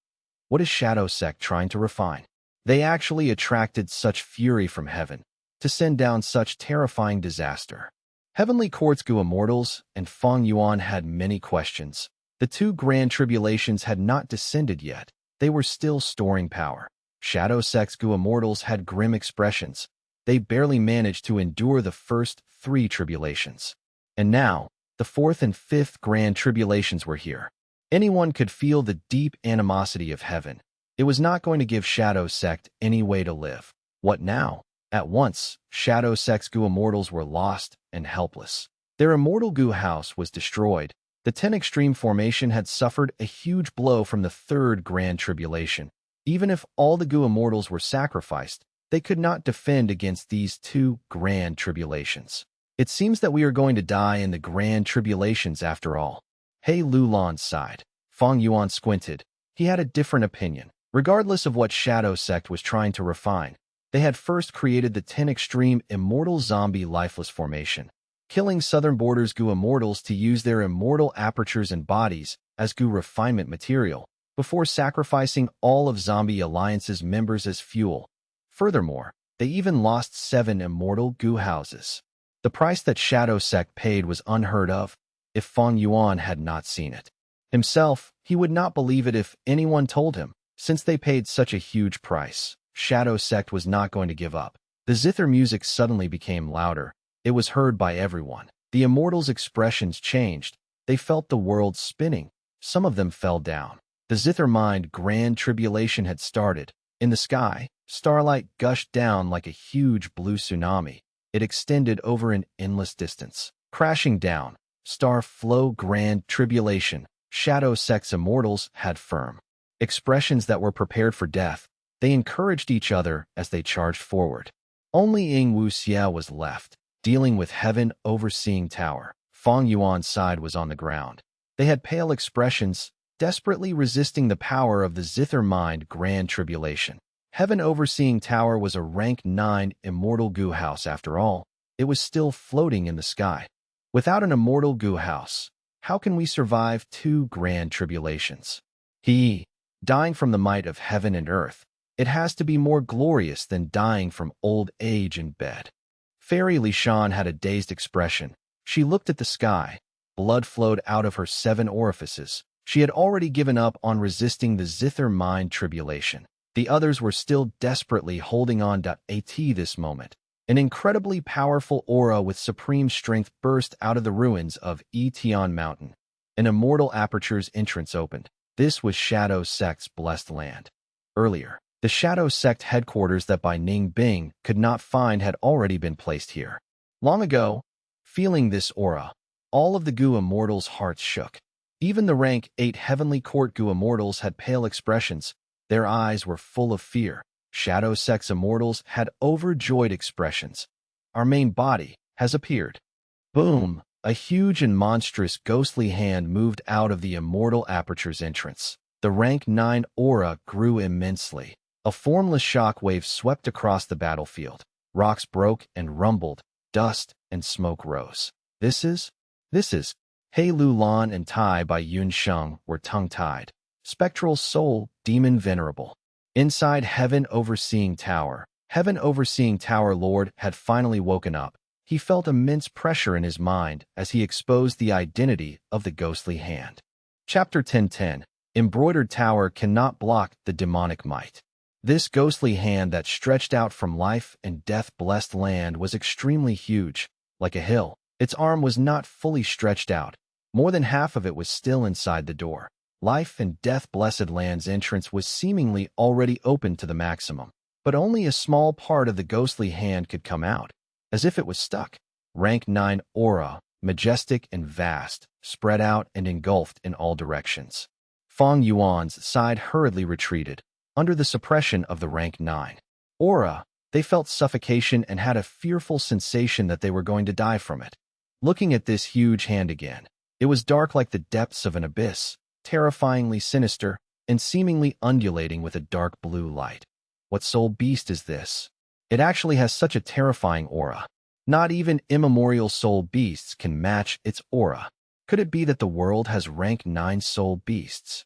What is Shadow Sect trying to refine? They actually attracted such fury from heaven to send down such terrifying disaster. Heavenly Court's Gu immortals and Fang Yuan had many questions. The 2 grand tribulations had not descended yet. They were still storing power. Shadow Sects Gu immortals had grim expressions. They barely managed to endure the first 3 tribulations. And now, the fourth and fifth grand tribulations were here. Anyone could feel the deep animosity of heaven. It was not going to give Shadow Sect any way to live. What now? At once, Shadow Sect's goo immortals were lost and helpless. Their immortal goo house was destroyed. The 10 Extreme Formation had suffered a huge blow from the Third Grand Tribulation. Even if all the goo immortals were sacrificed, they could not defend against these 2 Grand Tribulations. It seems that we are going to die in the Grand Tribulations after all. He Lulan sighed. Fang Yuan squinted. He had a different opinion. Regardless of what Shadow Sect was trying to refine, they had first created the 10 Extreme Immortal Zombie Lifeless Formation, killing Southern Border's goo immortals to use their immortal apertures and bodies as goo refinement material, before sacrificing all of Zombie Alliance's members as fuel. Furthermore, they even lost 7 immortal goo houses. The price that Shadow Sect paid was unheard of. If Fang Yuan had not seen it himself, he would not believe it if anyone told him. Since they paid such a huge price, Shadow Sect was not going to give up. The zither music suddenly became louder. It was heard by everyone. The immortals' expressions changed. They felt the world spinning. Some of them fell down. The zither mind Grand Tribulation had started. In the sky, starlight gushed down like a huge blue tsunami. It extended over an endless distance. Crashing down, star flow Grand Tribulation. Shadow Sect's immortals had firm expressions that were prepared for death. They encouraged each other as they charged forward. Only Ying Wu Xia was left, dealing with Heaven Overseeing Tower. Fang Yuan's side was on the ground. They had pale expressions, desperately resisting the power of the zither mind Grand Tribulation. Heaven Overseeing Tower was a rank 9 immortal goo house after all. It was still floating in the sky. Without an immortal goo house, how can we survive 2 Grand Tribulations? Dying from the might of heaven and earth. It has to be more glorious than dying from old age in bed. Fairy Lishan had a dazed expression. She looked at the sky. Blood flowed out of her 7 orifices. She had already given up on resisting the zither mind tribulation. The others were still desperately holding on to this moment. An incredibly powerful aura with supreme strength burst out of the ruins of Etian Mountain. An immortal aperture's entrance opened. This was Shadow Sect's blessed land. Earlier, the Shadow Sect headquarters that Bai Ning Bing could not find had already been placed here. Long ago, feeling this aura, all of the goo immortals' hearts shook. Even the rank 8 Heavenly Court goo immortals had pale expressions. Their eyes were full of fear. Shadow Sect's immortals had overjoyed expressions. Our main body has appeared. Boom! A huge and monstrous ghostly hand moved out of the immortal aperture's entrance. The rank 9 aura grew immensely. A formless shock wave swept across the battlefield. Rocks broke and rumbled. Dust and smoke rose. This is. He Lulan and Tai by Yun Sheng were tongue-tied. Spectral soul, demon venerable. Inside Heaven Overseeing Tower, Heaven Overseeing Tower Lord had finally woken up. He felt immense pressure in his mind as he exposed the identity of the ghostly hand. Chapter 1010. Embroidered Tower cannot block the demonic might. This ghostly hand that stretched out from life and death-blessed land was extremely huge, like a hill. Its arm was not fully stretched out. More than half of it was still inside the door. Life and death-blessed land's entrance was seemingly already open to the maximum, but only a small part of the ghostly hand could come out, as if it was stuck. Rank 9 aura, majestic and vast, spread out and engulfed in all directions. Fang Yuan's side hurriedly retreated. Under the suppression of the rank 9 aura, they felt suffocation and had a fearful sensation that they were going to die from it. Looking at this huge hand again, it was dark like the depths of an abyss, terrifyingly sinister, and seemingly undulating with a dark blue light. What soul beast is this? It actually has such a terrifying aura. Not even immemorial soul beasts can match its aura. Could it be that the world has rank 9 soul beasts?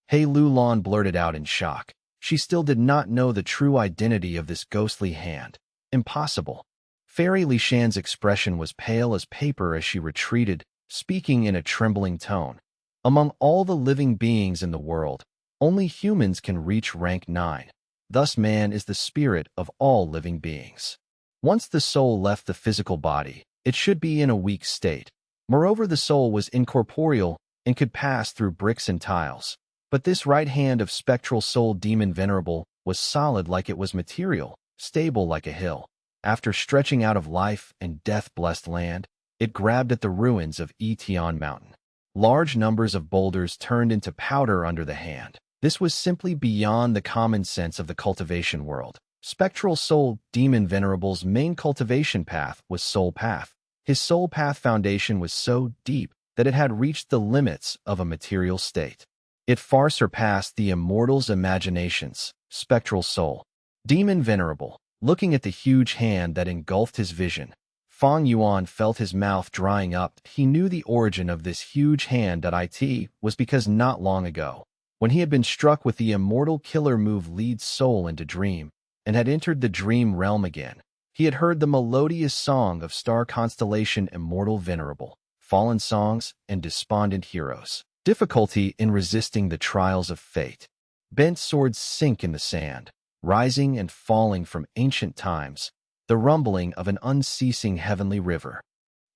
He Lulan blurted out in shock. She still did not know the true identity of this ghostly hand. Impossible. Fairy Lishan's expression was pale as paper as she retreated, speaking in a trembling tone. Among all the living beings in the world, only humans can reach rank 9. Thus man is the spirit of all living beings. Once the soul left the physical body, it should be in a weak state. Moreover, the soul was incorporeal and could pass through bricks and tiles. But this right hand of spectral soul demon venerable was solid like it was material, stable like a hill. After stretching out of life and death-blessed land, it grabbed at the ruins of Etion Mountain. Large numbers of boulders turned into powder under the hand. This was simply beyond the common sense of the cultivation world. Spectral Soul Demon Venerable's main cultivation path was Soul Path. His Soul Path foundation was so deep that it had reached the limits of a material state. It far surpassed the immortal's imaginations. Spectral Soul Demon Venerable, looking at the huge hand that engulfed his vision, Fang Yuan felt his mouth drying up. He knew the origin of this huge hand that it was because not long ago, when he had been struck with the immortal killer move lead soul into dream, and had entered the dream realm again, he had heard the melodious song of star constellation immortal venerable, fallen songs, and despondent heroes. Difficulty in resisting the trials of fate. Bent swords sink in the sand, rising and falling from ancient times, the rumbling of an unceasing heavenly river.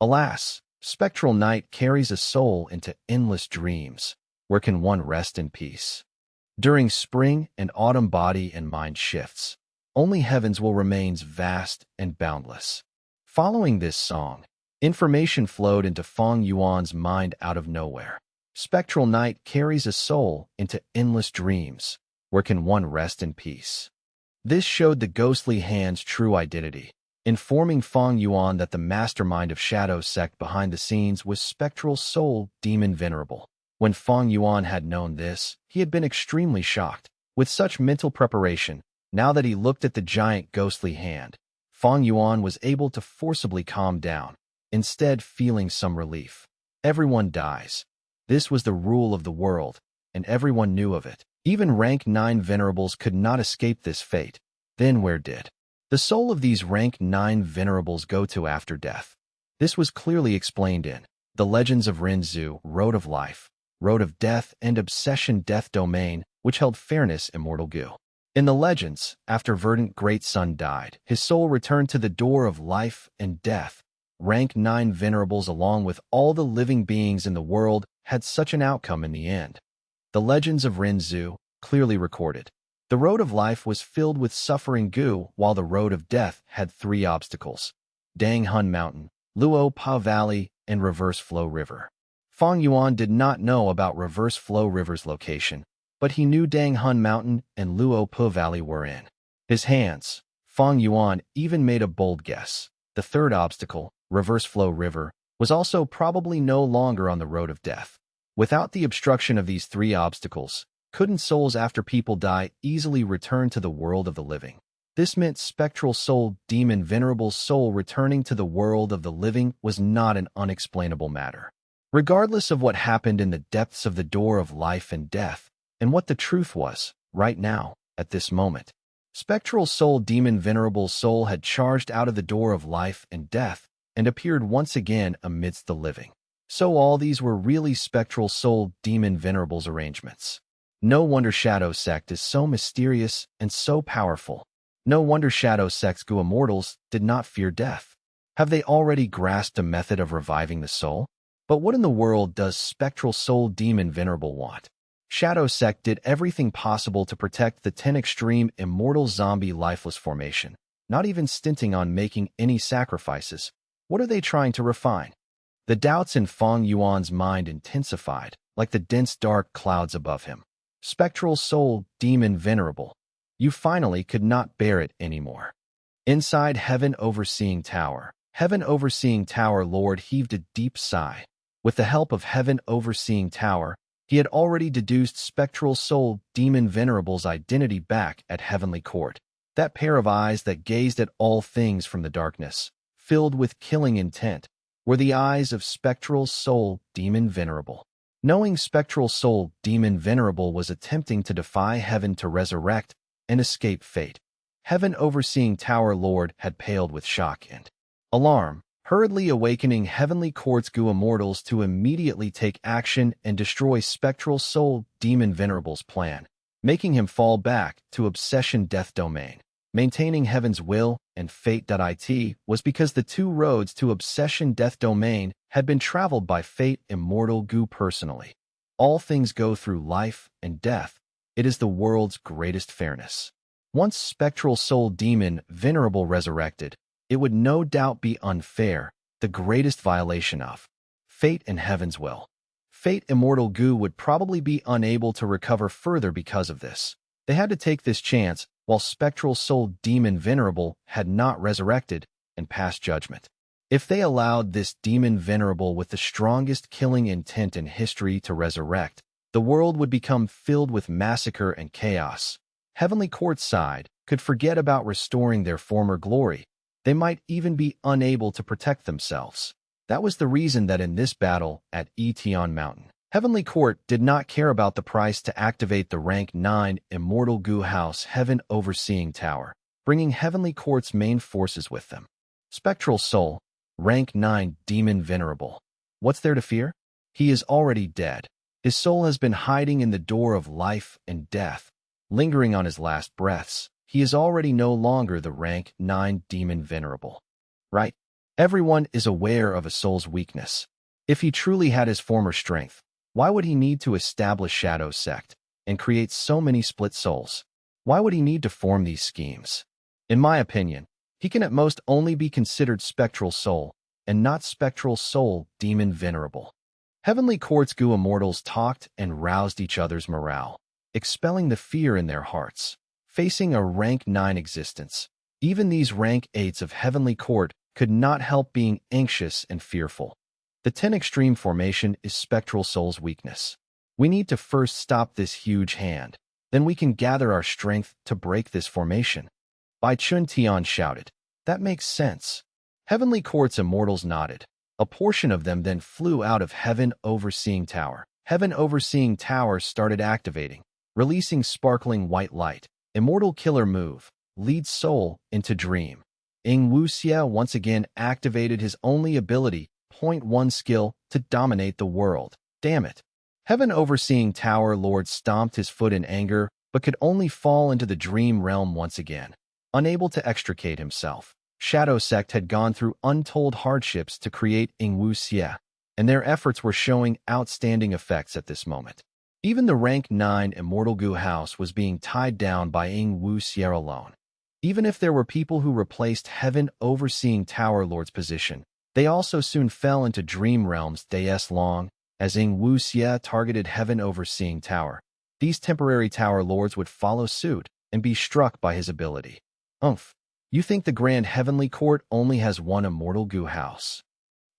Alas, spectral night carries a soul into endless dreams. Where can one rest in peace? During spring and autumn body and mind shifts, only heavens will remain vast and boundless. Following this song, information flowed into Fang Yuan's mind out of nowhere. Spectral night carries a soul into endless dreams. Where can one rest in peace? This showed the ghostly hand's true identity, informing Fang Yuan that the mastermind of Shadow Sect behind the scenes was Spectral Soul Demon Venerable. When Fang Yuan had known this, he had been extremely shocked. With such mental preparation, now that he looked at the giant ghostly hand, Fang Yuan was able to forcibly calm down, instead feeling some relief. Everyone dies. This was the rule of the world, and everyone knew of it. Even rank 9 venerables could not escape this fate. Then where did the soul of these rank 9 venerables go to after death? This was clearly explained in The Legends of Renzu, Road of Life, Road of Death, and Obsession Death Domain, which held Fairness Immortal Gu. In the legends, after Verdant Great Sun died, his soul returned to the door of life and death. Rank 9 venerables along with all the living beings in the world had such an outcome in the end. The Legends of Renzu clearly recorded. The road of life was filled with suffering Gu, while the road of death had 3 obstacles: Dang Hun Mountain, Luo Pa Valley, and Reverse Flow River. Fang Yuan did not know about Reverse Flow River's location, but he knew Dang Hun Mountain and Luo Pa Valley were in his hands. Fang Yuan even made a bold guess. The 3rd obstacle, Reverse Flow River, was also probably no longer on the road of death. Without the obstruction of these 3 obstacles, couldn't souls after people die easily return to the world of the living? This meant Spectral Soul Demon Venerable's soul returning to the world of the living was not an unexplainable matter. Regardless of what happened in the depths of the door of life and death, and what the truth was, right now, at this moment, Spectral Soul Demon Venerable's soul had charged out of the door of life and death and appeared once again amidst the living. So all these were really Spectral Soul Demon Venerable's arrangements. No wonder Shadow Sect is so mysterious and so powerful. No wonder Shadow Sect's Gu immortals did not fear death. Have they already grasped a method of reviving the soul? But what in the world does Spectral Soul Demon Venerable want? Shadow Sect did everything possible to protect the 10 extreme immortal zombie lifeless formation, not even stinting on making any sacrifices. What are they trying to refine? The doubts in Fang Yuan's mind intensified, like the dense dark clouds above him. Spectral Soul Demon Venerable, you finally could not bear it anymore. Inside Heaven Overseeing Tower, Lord heaved a deep sigh. With the help of Heaven Overseeing Tower, he had already deduced Spectral Soul Demon Venerable's identity back at Heavenly Court. That pair of eyes that gazed at all things from the darkness, filled with killing intent, were the eyes of Spectral Soul Demon Venerable. Knowing Spectral Soul Demon Venerable was attempting to defy heaven to resurrect and escape fate, Heaven Overseeing Tower Lord had paled with shock and alarm, hurriedly awakening Heavenly Court's Gu immortals to immediately take action and destroy Spectral Soul Demon Venerable's plan, making him fall back to Obsession Death Domain. Maintaining Heaven's will and fate.it was because the 2 roads to Obsession Death Domain had been traveled by Fate Immortal Gu personally. All things go through life and death. It is the world's greatest fairness. Once Spectral Soul Demon Venerable resurrected, It would no doubt be unfair, the greatest violation of fate and heaven's will. Fate Immortal Gu would probably be unable to recover further because of this. They had to take this chance while Spectral Soul Demon Venerable had not resurrected and passed judgment. If they allowed this Demon Venerable with the strongest killing intent in history to resurrect, the world would become filled with massacre and chaos. Heavenly Court's side could forget about restoring their former glory. They might even be unable to protect themselves. That was the reason that in this battle at Etion Mountain, Heavenly Court did not care about the price to activate the rank 9 Immortal Gu House Heaven Overseeing Tower, bringing Heavenly Court's main forces with them. Spectral Soul, rank 9 Demon Venerable. What's there to fear? He is already dead. His soul has been hiding in the door of life and death, lingering on his last breaths. He is already no longer the rank 9 Demon Venerable. Right? Everyone is aware of a soul's weakness. If he truly had his former strength, why would he need to establish Shadow Sect and create so many split souls? Why would he need to form these schemes? In my opinion, he can at most only be considered Spectral Soul and not Spectral Soul Demon Venerable. Heavenly Court's Gu Immortals talked and roused each other's morale, expelling the fear in their hearts. Facing a rank 9 existence, even these rank 8s of Heavenly Court could not help being anxious and fearful. The 10 extreme formation is Spectral Soul's weakness. We need to first stop this huge hand, then we can gather our strength to break this formation. Bai Chun Tian shouted. That makes sense. Heavenly Court's immortals nodded. A portion of them then flew out of Heaven Overseeing Tower. Heaven Overseeing Tower started activating, releasing sparkling white light. Immortal Killer Move, Lead Soul into Dream. Ing Wuxia once again activated his only ability, Point 1 skill, to dominate the world. Damn it. Heaven Overseeing Tower Lord stomped his foot in anger, but could only fall into the dream realm once again. Unable to extricate himself, Shadow Sect had gone through untold hardships to create Ing Wuxia, and their efforts were showing outstanding effects at this moment. Even the rank 9 Immortal Gu House was being tied down by Ing Wuxia alone. Even if there were people who replaced Heaven Overseeing Tower Lord's position, they also soon fell into dream realms days long, as Ing Wuxia targeted Heaven Overseeing Tower. These temporary Tower Lords would follow suit and be struck by his ability. Umph. You think the Grand Heavenly Court only has one Immortal Gu House?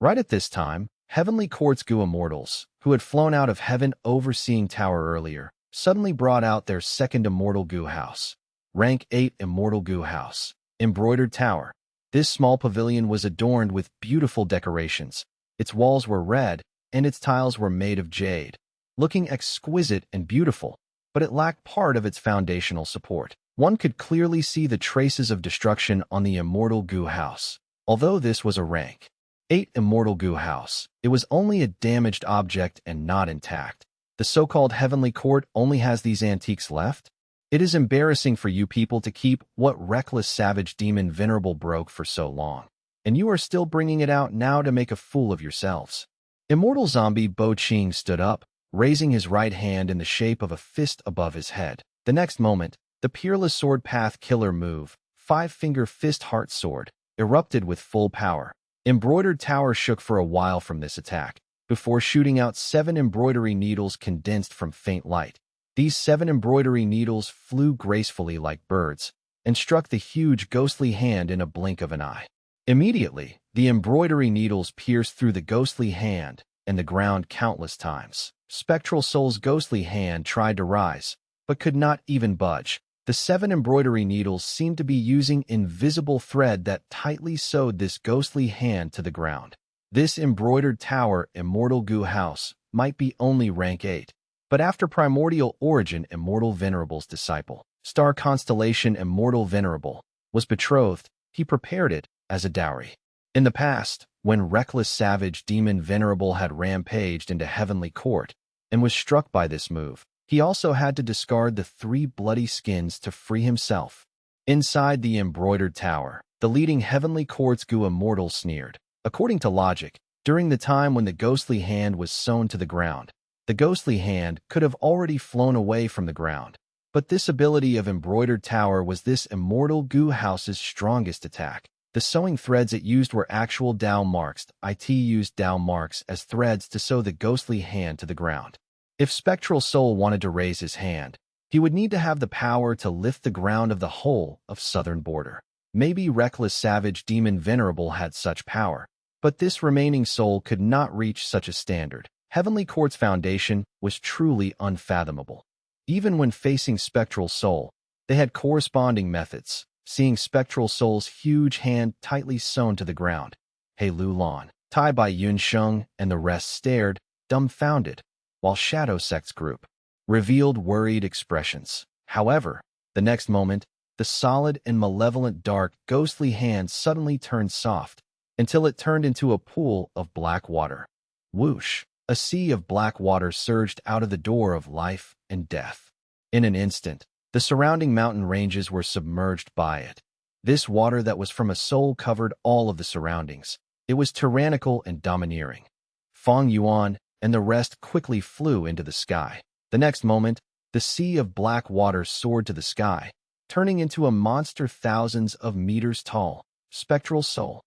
Right at this time, Heavenly Court's Gu Immortals, who had flown out of Heaven Overseeing Tower earlier, suddenly brought out their second Immortal Gu House. Rank 8 Immortal Gu House, Embroidered Tower. This small pavilion was adorned with beautiful decorations. Its walls were red, and its tiles were made of jade, looking exquisite and beautiful, but it lacked part of its foundational support. One could clearly see the traces of destruction on the Immortal Gu House. Although this was a rank 8 Immortal Gu House, it was only a damaged object and not intact. The so-called Heavenly Court only has these antiques left? It is embarrassing for you people to keep what reckless savage demon Venerable broke for so long, and you are still bringing it out now to make a fool of yourselves. Immortal Zombie Bo Ching stood up, raising his right hand in the shape of a fist above his head. The next moment, the Peerless Sword Path Killer Move, 5-finger fist heart sword, erupted with full power. Embroidered Tower shook for a while from this attack, before shooting out 7 embroidery needles condensed from faint light. These 7 embroidery needles flew gracefully like birds, and struck the huge ghostly hand in a blink of an eye. Immediately, the embroidery needles pierced through the ghostly hand and the ground countless times. Spectral Soul's ghostly hand tried to rise, but could not even budge. The 7 embroidery needles seemed to be using invisible thread that tightly sewed this ghostly hand to the ground. This embroidered tower Immortal Gu House might be only rank 8, but after Primordial Origin Immortal Venerable's disciple, Star Constellation Immortal Venerable, was betrothed, he prepared it as a dowry. In the past, when reckless savage Demon Venerable had rampaged into Heavenly Court and was struck by this move, he also had to discard the 3 bloody skins to free himself. Inside the embroidered tower, the leading Heavenly Court's Gu Immortal sneered. According to logic, during the time when the ghostly hand was sewn to the ground, the ghostly hand could have already flown away from the ground. But this ability of Embroidered Tower was this Immortal Gu House's strongest attack. The sewing threads it used were actual Dao marks. It used Dao marks as threads to sew the ghostly hand to the ground. If Spectral Soul wanted to raise his hand, he would need to have the power to lift the ground of the whole of southern border. Maybe Reckless Savage Demon Venerable had such power, but this remaining soul could not reach such a standard. Heavenly Court's foundation was truly unfathomable. Even when facing Spectral Soul, they had corresponding methods. Seeing Spectral Soul's huge hand tightly sewn to the ground, He Lu Lan, Tai Bai Yun Sheng, and the rest stared, dumbfounded, while Shadow Sect's group revealed worried expressions. However, the next moment, the solid and malevolent dark, ghostly hand suddenly turned soft, until it turned into a pool of black water. Whoosh! A sea of black water surged out of the door of life and death. In an instant, the surrounding mountain ranges were submerged by it. This water that was from a soul covered all of the surroundings. It was tyrannical and domineering. Fang Yuan and the rest quickly flew into the sky. The next moment, the sea of black water soared to the sky, turning into a monster thousands of meters tall. Spectral Soul.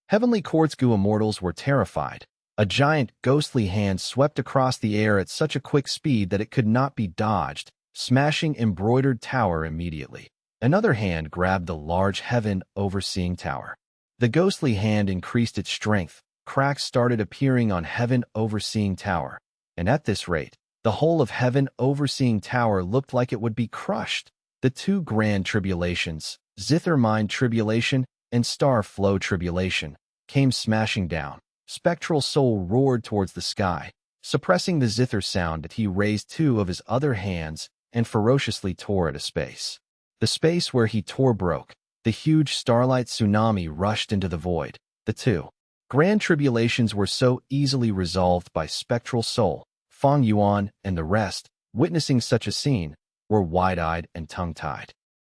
Heavenly Court's Gu immortals were terrified. A giant, ghostly hand swept across the air at such a quick speed that it could not be dodged, smashing embroidered tower immediately. Another hand grabbed the large heaven overseeing tower. The ghostly hand increased its strength. Cracks started appearing on heaven overseeing tower, and at this rate, the whole of heaven overseeing tower looked like it would be crushed. The two grand tribulations, Zither Mind Tribulation and Star Flow Tribulation, came smashing down. Spectral Soul roared towards the sky, suppressing the zither sound that he raised two of his other hands and ferociously tore at a space. The space where he tore broke. The huge starlight tsunami rushed into the void. The two grand tribulations were so easily resolved by Spectral Soul. Fang Yuan and the rest, witnessing such a scene, were wide-eyed and tongue-tied.